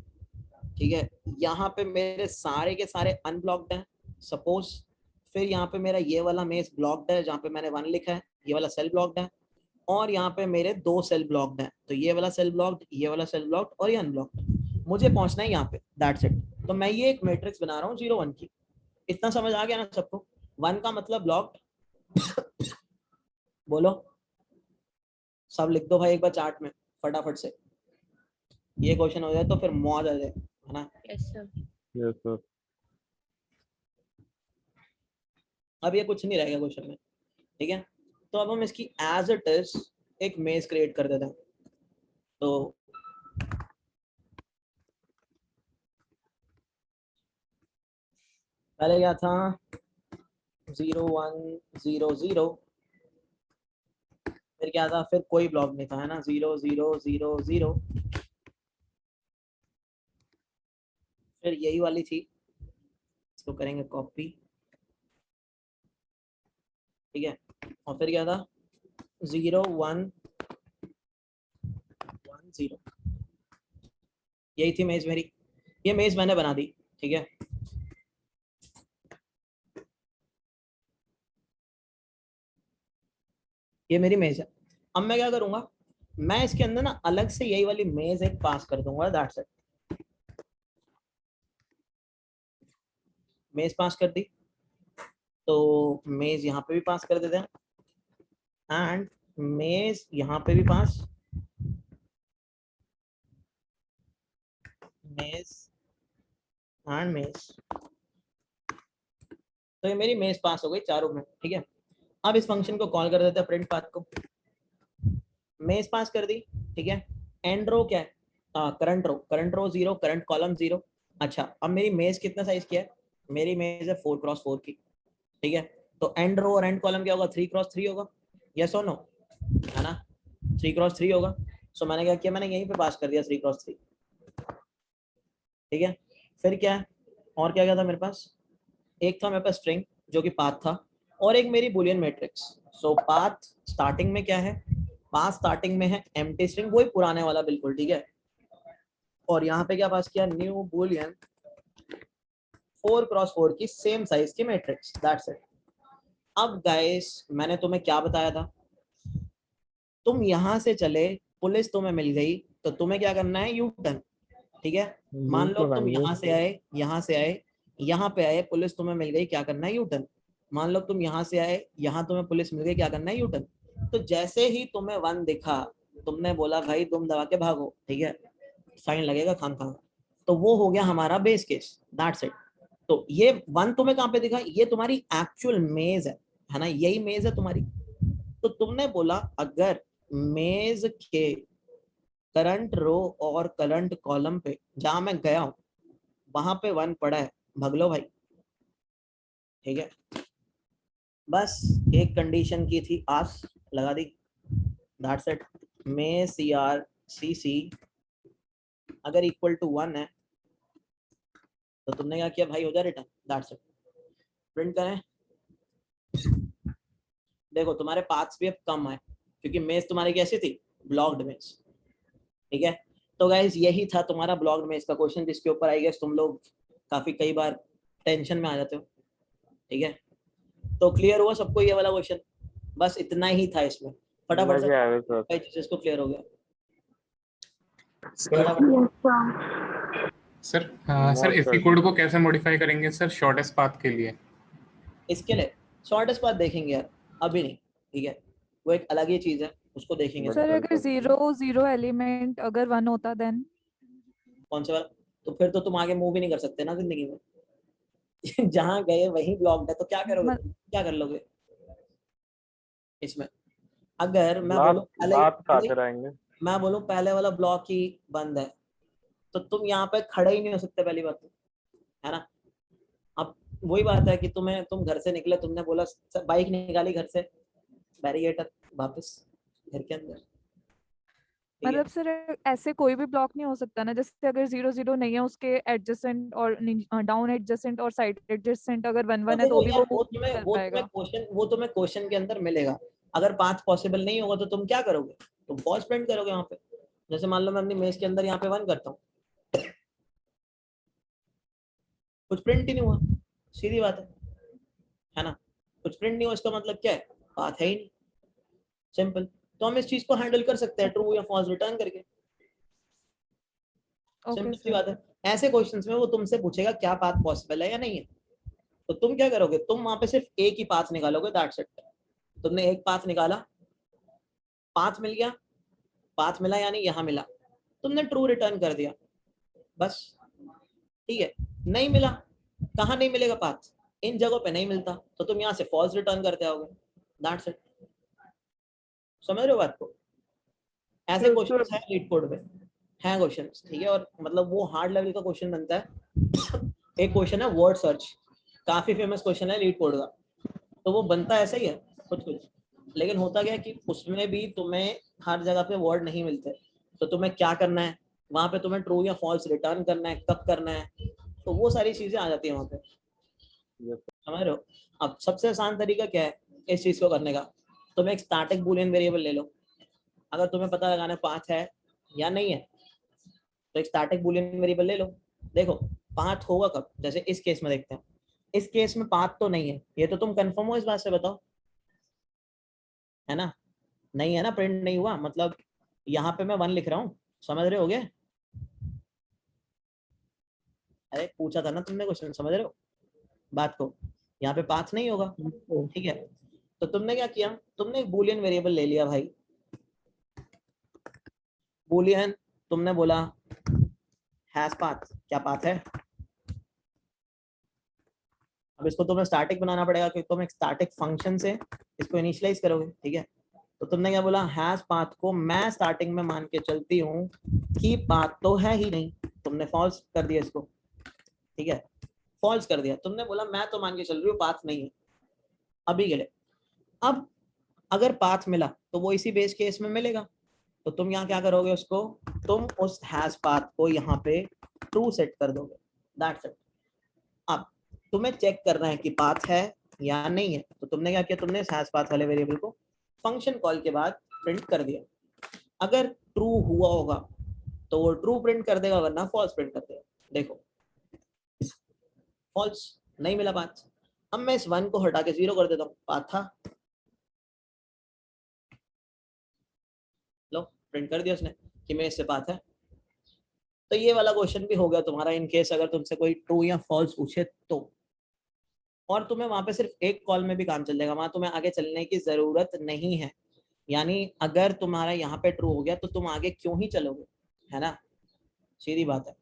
ठीक है। यहाँ पे मेरे सारे के सारे अनब्लॉक्ड हैं सपोज, फिर यहाँ पे मेरा ये वाला मेज ब्लॉक्ड है जहाँ पे मैंने 1 लिखा है, ये वाला सेल ब्लॉक्ड है, और यहाँ पे मेरे 2 सेल ब्लॉक्ड हैं, तो ये वाला सेल ब्लॉक्ड, ये वाला सेल ब्लॉक्ड और ये अनब्लॉक्ड, मुझे पहुंचना है यहाँ पे, दैट्स इट। तो मैं ये एक मैट्रिक्स बना रहा हूँ 0 1 की, इतना समझ आ गया ना सबको। 1 का मतलब ब्लॉक्ड, बोलो सब लिख दो भाई एक बार चार्ट में फटाफट से, ये क्वेश्चन हो जाए तो फिर मौज आ जाए, है ना। Yes sir. Yes sir. अब ये कुछ नहीं रहेगा क्वेश्चन में, ठीक है। तो अब हम इसकी एज इट इज एक मेज क्रिएट कर देते हैं। तो पहले क्या था, 0 1 0 0, फिर क्या था, फिर कोई ब्लॉक नहीं था, है ना, 0 0 0 0, फिर यही वाली थी, इसको करेंगे कॉपी, ठीक है। और फिर क्या था, 0 1 1 0, यही थी मेज मेरी, ये मेज मैंने बना दी, ठीक है। ये मेरी मेज है। अब मैं क्या करूंगा, मैं इसके अंदर ना अलग से यही वाली मेज एक पास कर दूंगा, दैट्स इट। मेज पास कर दी, तो मेज यहाँ पे भी पास कर देते हैं, एंड मेज यहाँ पे भी पास, मेज एंड मेज, तो ये मेरी मेज पास हो गई चारों में, ठीक है। अब इस फंक्शन को कॉल कर देते हैं प्रिंट पाथ को, मेज पास कर दी, ठीक है। एंड रो क्या है, करंट रो 0, करंट कॉलम 0। अच्छा अब मेरी मेज कितना साइज की है, मेरी मेज है 4 क्रॉस 4 की, ठीक है। तो एंड रो और एंड कॉलम क्या होगा, 3 क्रॉस 3 होगा, यस और नो, है ना, 3 क्रॉस 3 होगा। सो मैंने क्या किया, मैंने यहीं पे पास कर दिया 3 क्रॉस 3, ठीक है, फिर क्या है, और क्या क्या था मेरे पास, एक था मेरे पास स्ट्रिंग जो कि पाथ था, और एक मेरी बुलियन मैट्रिक्स। सो पाथ स्टार्टिंग में क्या है, पाथ स्टार्टिंग में है एम्प्टी स्ट्रिंग, वही पुराने वाला बिल्कुल, ठीक है। और यहाँ पे क्या पास किया, न्यू बुलियन 4x4 की सेम साइज की मैट्रिक्स, दैट्स इट। अब गाइस मैंने तुम्हें क्या बताया था, तुम यहाँ से चले, पुलिस तुम्हें मिल गई, तो तुम्हें क्या करना है, यू टर्न, ठीक है। मान लो तुम यहाँ से आए, यहाँ से आए, यहाँ पे आए, पुलिस तुम्हें मिल गई, क्या करना है, यू टर्न। मान लो तुम यहाँ से आए, यहाँ तुम्हें पुलिस मिल गई, क्या करना है, यू टर्न। तो जैसे ही तुम्हें 1 दिखा, तुमने बोला भाई तुम दबा के भागो, ठीक है, फाइन लगेगा खान खान, तो वो हो गया हमारा बेस केस, दैट्स इट। तो ये 1 तुम्हें कहाँ पे दिखा, ये तुम्हारी एक्चुअल मेज है ना, यही मेज है तुम्हारी। तो तुमने बोला अगर मेज के करंट रो और करंट कॉलम पे जहां मैं गया हूं वहां पे 1 पड़ा है, भग लो भाई, ठीक है। बस एक कंडीशन की थी, आस लगा दी, दैट्स इट। मे CR/CC अगर इक्वल टू 1 है तो तुमने क्या किया भाई, हो जाए रिटर्न, दैट्स इट। प्रिंट करें, देखो तुम्हारे पाथ्स भी अब कम है क्योंकि मेज तुम्हारी कैसी थी, ब्लॉक्ड मेज, ठीक है। तो गाइज यही था तुम्हारा ब्लॉक्ड मेज का क्वेश्चन, जिसके ऊपर आई गेस तुम लोग काफी कई बार टेंशन में आ जाते हो, ठीक है। तो क्लियर हुआ सबको ये वाला क्वेश्चन, बस इतना ही था इसमें, फटाफट से चीजें को क्लियर हो गया। सर इसी कोड को कैसे मॉडिफाई करेंगे सर शॉर्टेस्ट पाथ के लिए? इसके लिए शॉर्टेस्ट पाथ देखेंगे यार, अभी नहीं, ठीक है, वो एक अलग ही चीज है, उसको देखेंगे। सर अगर 0 एलिमेंट अगर 1 होता देन कौन से वाला, तो फिर तो तुम आगे मूव ही नहीं कर सकते ना जिंदगी में जहां गए वहीं ब्लॉक्ड है, तो क्या करोगे, क्या कर लोगे इसमें। अगर मैं बोलूं मैं बोलूं पहले वाला ब्लॉक ही बंद है, तो तुम यहाँ पे खड़े ही नहीं हो सकते, पहली बात तो, है ना। अब वही बात है कि तुम घर से निकले, तुमने बोला बाइक निकाली घर से, बैरिकेड वापस घर के अंदर, मतलब सर ऐसे कोई भी ब्लॉक नहीं हो सकता ना, जैसे अगर 0 नहीं है उसके एडजेसेंट और डाउन एडजेसेंट और साइड एडजेसेंट अगर 1 है तो भी वो तुम्हें क्वेश्चन के अंदर मिलेगा। अगर पाथ पॉसिबल नहीं होगा तो तुम क्या करोगे, तुम फॉल्स प्रिंट करोगे वहां पे। जैसे मान लो मैं अपनी मेज के अंदर यहाँ पे 1 करता हूँ, कुछ प्रिंट ही नहीं हुआ, सीधी बात है ना, कुछ प्रिंट नहीं हुआ, इसका मतलब क्या है, पाथ है ही नहीं, सिंपल। तो हम इस चीज को हैंडल कर सकते हैं ट्रू या फॉल्स रिटर्न करके, सिंपल सी बात है। ऐसे क्वेश्चंस में वो तुमसे पूछेगा क्या पाथ पॉसिबल है या नहीं है, तो तुम क्या करोगे, तुम वहां पे सिर्फ एक ही पाथ निकालोगे, दैट्स इट। तुमने एक पाथ निकाला, पाथ मिल गया, पाथ मिला यानी यहाँ मिला, तुमने ट्रू रिटर्न कर दिया, बस, ठीक है। नहीं मिला, कहाँ नहीं मिलेगा पाथ, इन जगहों पे नहीं मिलता, तो तुम यहाँ से फॉल्स रिटर्न करते आओगे, दैट्स इट। समझ रहे हो बात को, ऐसे क्वेश्चंस हैं लीड कोड पे, हैं क्वेश्चंस, ठीक है। और मतलब वो हार्ड लेवल का क्वेश्चन बनता है एक क्वेश्चन है वर्ड सर्च, काफी फेमस क्वेश्चन है लीड कोड का, तो वो बनता ऐसा ही है कुछ कुछ, लेकिन होता क्या है कि उसमें भी तुम्हें हर जगह पे वर्ड नहीं मिलते, तो तुम्हें क्या करना है, वहां पे तुम्हें ट्रू या फॉल्स रिटर्न करना है, कब करना है, तो वो सारी चीजें आ जाती है वहां पे, समझ रहे हो। अब सबसे आसान तरीका क्या है इस चीज को करने का, तुम एक स्टैटिक बूलियन वेरिएबल ले लो, अगर तुम्हें पता लगाना पाथ है या नहीं है तो एक स्टैटिक बूलियन वेरिएबल ले लो। देखो पाथ होगा कब, जैसे इस केस में देखते हैं, इस केस में पाथ तो नहीं है, ये तो तुम कंफर्म हो इस बात से, बताओ, है ना, नहीं है ना, प्रिंट नहीं हुआ, मतलब यहाँ पे मैं 1 लिख रहा हूँ, समझ रहे होगे, अरे पूछा था ना तुमने क्वेश्चन, समझ रहे हो बात को, यहाँ पे पाथ नहीं होगा, ठीक है। तो तुमने क्या किया, तुमने एक बूलियन वेरिएबल ले लिया भाई, बूलियन, तुमने बोला हैश पाथ, क्या पाथ है, अब इसको तुम्हें स्टैटिक बनाना पड़ेगा क्योंकि तुम एक स्टैटिक फंक्शन से इसको इनिशियलाइज करोगे, ठीक है। तो तुमने क्या बोला, हैश पाथ को मैं स्टार्टिंग में मान के चलती हूँ कि पाथ तो है ही नहीं, तुमने फॉल्स कर दिया इसको, ठीक है, फॉल्स कर दिया, तुमने बोला मैं तो मान के चल रही हूँ पाथ नहीं है, अभी के लिए। अब अगर पाथ मिला तो वो इसी बेस केस में मिलेगा, तो तुम यहाँ क्या करोगे, उसको तुम उस हैश पाथ को यहाँ पे ट्रू सेट कर दोगे, दैट्स इट। अब तुम्हें चेक करना है कि पाथ है या नहीं है, तो तुमने क्या किया, तुमने इस हैश पाथ वाले वेरिएबल को फंक्शन कॉल के बाद प्रिंट कर दिया। अगर ट्रू हुआ होगा तो वो ट्रू प्रिंट कर देगा, वरना फॉल्स प्रिंट कर देगा। देखो फॉल्स नहीं मिला पाथ। अब मैं इस 1 को हटा के 0 कर देता हूँ, पाथ था, लो प्रिंट कर दिया उसने कि मैं इससे पाथ है। तो ये वाला क्वेश्चन भी हो गया तुम्हारा, इन केस अगर तुमसे कोई ट्रू या फॉल्स पूछे तो। और तुम्हें वहां पे सिर्फ एक कॉल में भी काम चल जाएगा, वहां तुम्हें आगे चलने की जरूरत नहीं है। यानी अगर तुम्हारा यहाँ पे ट्रू हो गया तो तुम आगे क्यों ही चलोगे, है ना, सीधी बात है।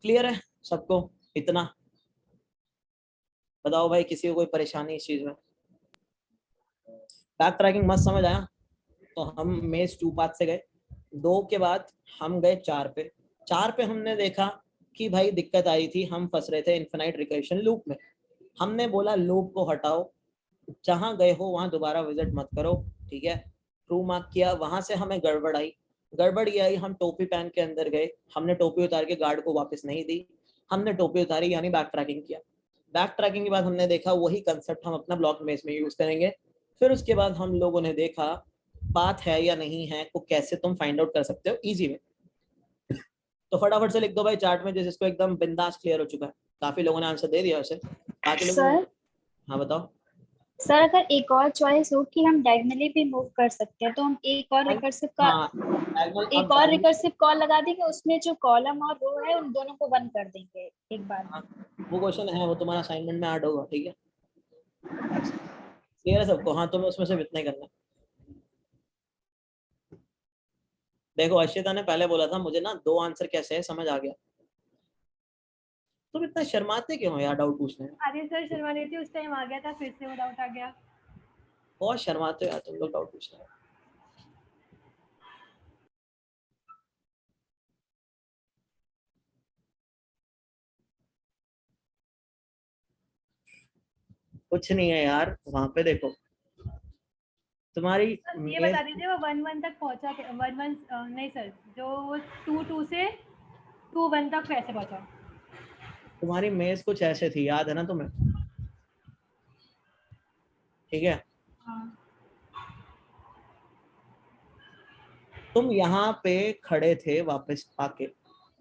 क्लियर है सबको इतना? बताओ भाई, किसी को कोई परेशानी इस चीज में? बैक ट्रैकिंग मस्त समझ आया? तो हम मेज 2 पाथ से गए, 2 के बाद हम गए 4 पे। 4 पे हमने देखा कि भाई दिक्कत आई थी, हम फंस रहे थे इन्फिनाइट रिकर्शन लूप में। हमने बोला लूप को हटाओ, जहां गए हो वहां दोबारा विजिट मत करो, ठीक है। ट्रू मार्क किया, वहां से हमें गड़बड़ आई। गड़बड़ ये आई, हम टोपी पहन के अंदर गए, हमने टोपी उतार के गार्ड को वापस नहीं दी, हमने टोपी उतारी, यानी बैक ट्रैकिंग किया। बैक ट्रैकिंग के बाद हमने देखा वही कंसेप्ट हम अपना ब्लॉक मेज में यूज करेंगे। फिर उसके बाद हम लोगों ने देखा पाथ है या नहीं है को कैसे तुम फाइंड आउट कर सकते हो इजी में। तो फटाफट से लिख दो भाई चार्ट में, जिसको एकदम बिंदास क्लियर हो चुका है। काफी लोगों ने आंसर दे दिया उसे, बाकी लोग। सर हाँ बताओ। सर, अगर एक और चॉइस हो कि हम डायगोनली भी मूव कर सकते हैं, तो हम एक और रिकर्सिव का हाँ, एक और रिकर्सिव कॉल लगा देंगे, उसमें जो कॉलम और रो है उन दोनों को बंद कर देंगे एक बार में। वो क्वेश्चन है, वो तुम्हारा असाइनमेंट में ऐड होगा, ठीक है। क्लियर है सबको? हाँ, तुम्हें उसमें से इतना ही करना है। देखो अश्विता ने पहले बोला था मुझे ना 2 आंसर कैसे है समझ आ गया। तुम इतना शर्माते क्यों हो यार डाउट पूछने में? अरे सर शर्मा रही थी, उस टाइम आ गया था, फिर से वो डाउट आ गया। बहुत शर्माते हो यार तुम लोग डाउट पूछने में। कुछ नहीं है यार, वहां पे देखो तुम्हारी ये बता दीजिए वो 1-1 तक पहुंचा, 1-1 नहीं सर, जो 2-2 से 2-1 तक कैसे पहुंचा? तुम्हारी मेज कुछ ऐसे थी, याद है ना तुम्हें? ठीक है। तुम यहाँ पे खड़े थे वापस आके,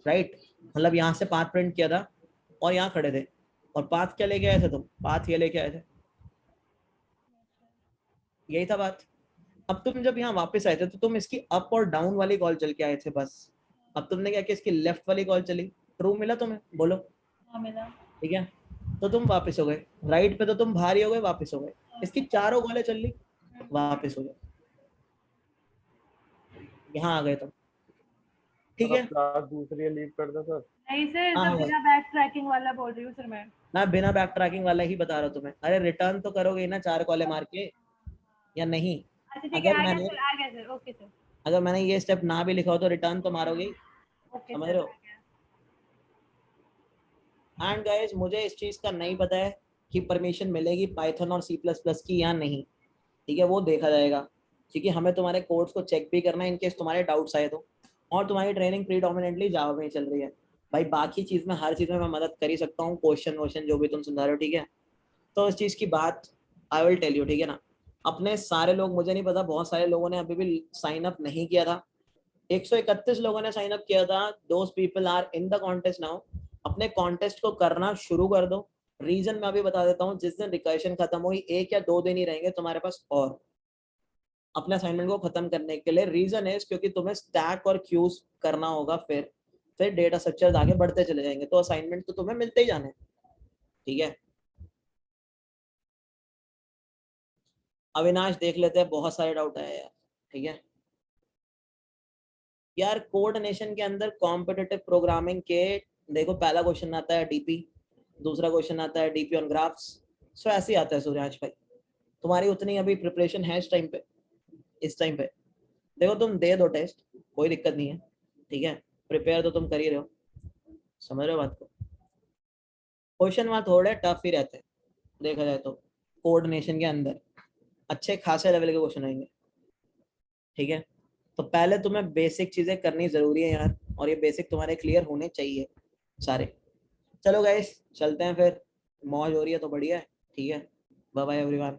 राइट, मतलब यहाँ से पाथ प्रिंट किया था और यहाँ खड़े थे, और पाथ क्या लेके आए थे तुम? पाथ ये लेके आए थे, यही था बात। अब तुम जब यहाँ वापस आए थे तो तुम इसकी अप और डाउन वाली कॉल चल के आए थे बस। अब तुमने क्या किया, इसकी लेफ्ट वाली कॉल चली, ट्रू मिला तुम्हें? बोलो। हाँ मिला। ठीक है, तो तुम वापस हो गए राइट पे, तो तुम भारी हो गए, वापस हो गए। इसकी चारों कॉलें चल ली, वापस हो गए, यहाँ आ गए तुम, ठीक है। क्लास दूसरी लीव कर दो सर। नहीं सर, हाँ, बिना बैक ट्रैकिंग वाला बोल रही हूँ सर मैं बिना बैक ट्रैकिंग वाला ही बता रहा हूँ तुम्हें। अरे रिटर्न तो करोगे ना 4 कॉलें मार के, या नहीं? अच्छा ठीक है, अगर आ गया मैंने सर, आ गया सर, ओके सर। अगर मैंने ये स्टेप ना भी लिखा हो तो रिटर्न तो मारोगे, ओके समझ सर, रहे हो? एंड गाइस मुझे इस चीज का नहीं पता है कि परमिशन मिलेगी पाइथन और C++ की या नहीं, ठीक है, वो देखा जाएगा, क्योंकि हमें तुम्हारे कोड्स को चेक भी करना है इन केस तुम्हारे डाउट्स आए तो। और तुम्हारी ट्रेनिंग प्रीडोमिनेंटली जावा में चल रही है भाई, बाकी चीज में हर चीज में मैं मदद कर ही सकता हूँ, क्वेश्चन वोश्चन जो भी तुम समझा रहे हो, ठीक है। तो इस चीज की बात आई विल टेल यू, ठीक है ना। अपने सारे लोग, मुझे नहीं पता, बहुत सारे लोगों ने अभी भी साइन अप नहीं किया था। 131 लोगों ने साइन अप किया था, those people are in the contest now. अपने कॉन्टेस्ट को करना शुरू कर दो। रीजन मैं अभी बता देता हूँ, जिस दिन रिकर्शन खत्म हुई 1 या 2 दिन ही रहेंगे तुम्हारे पास और अपने असाइनमेंट को खत्म करने के लिए। रीजन है क्योंकि तुम्हें स्टैक और क्यूज करना होगा, फिर डेटा स्ट्रक्चर्स आगे बढ़ते चले जाएंगे, तो असाइनमेंट तो तुम्हें मिलते ही जाने, ठीक है। अविनाश देख लेते हैं, बहुत सारे डाउट आए यार, ठीक है यार। कोऑर्डिनेशन के अंदर कॉम्पिटिटिव प्रोग्रामिंग के देखो, पहला क्वेश्चन आता है डीपी, दूसरा क्वेश्चन आता है डीपी ऑन ग्राफ्स। सो ऐसे ही आता है सूर्यांश भाई, तुम्हारी उतनी अभी प्रिपरेशन है इस टाइम पे। देखो तुम दे दो टेस्ट, कोई दिक्कत नहीं है, ठीक है, प्रिपेयर तो तुम कर ही रहे हो, समझ रहे हो बात को। क्वेश्चन वहाँ थोड़े टफ ही रहते हैं देखा जाए तो, कोऑर्डिनेशन के अंदर अच्छे खासे लेवल के क्वेश्चन आएंगे। ठीक है, तो पहले तुम्हें बेसिक चीजें करनी जरूरी है यार, और ये बेसिक तुम्हारे क्लियर होने चाहिए सारे। चलो गाइस चलते हैं फिर, मौज हो रही है तो बढ़िया है, ठीक है, बाय बाय एवरीवन।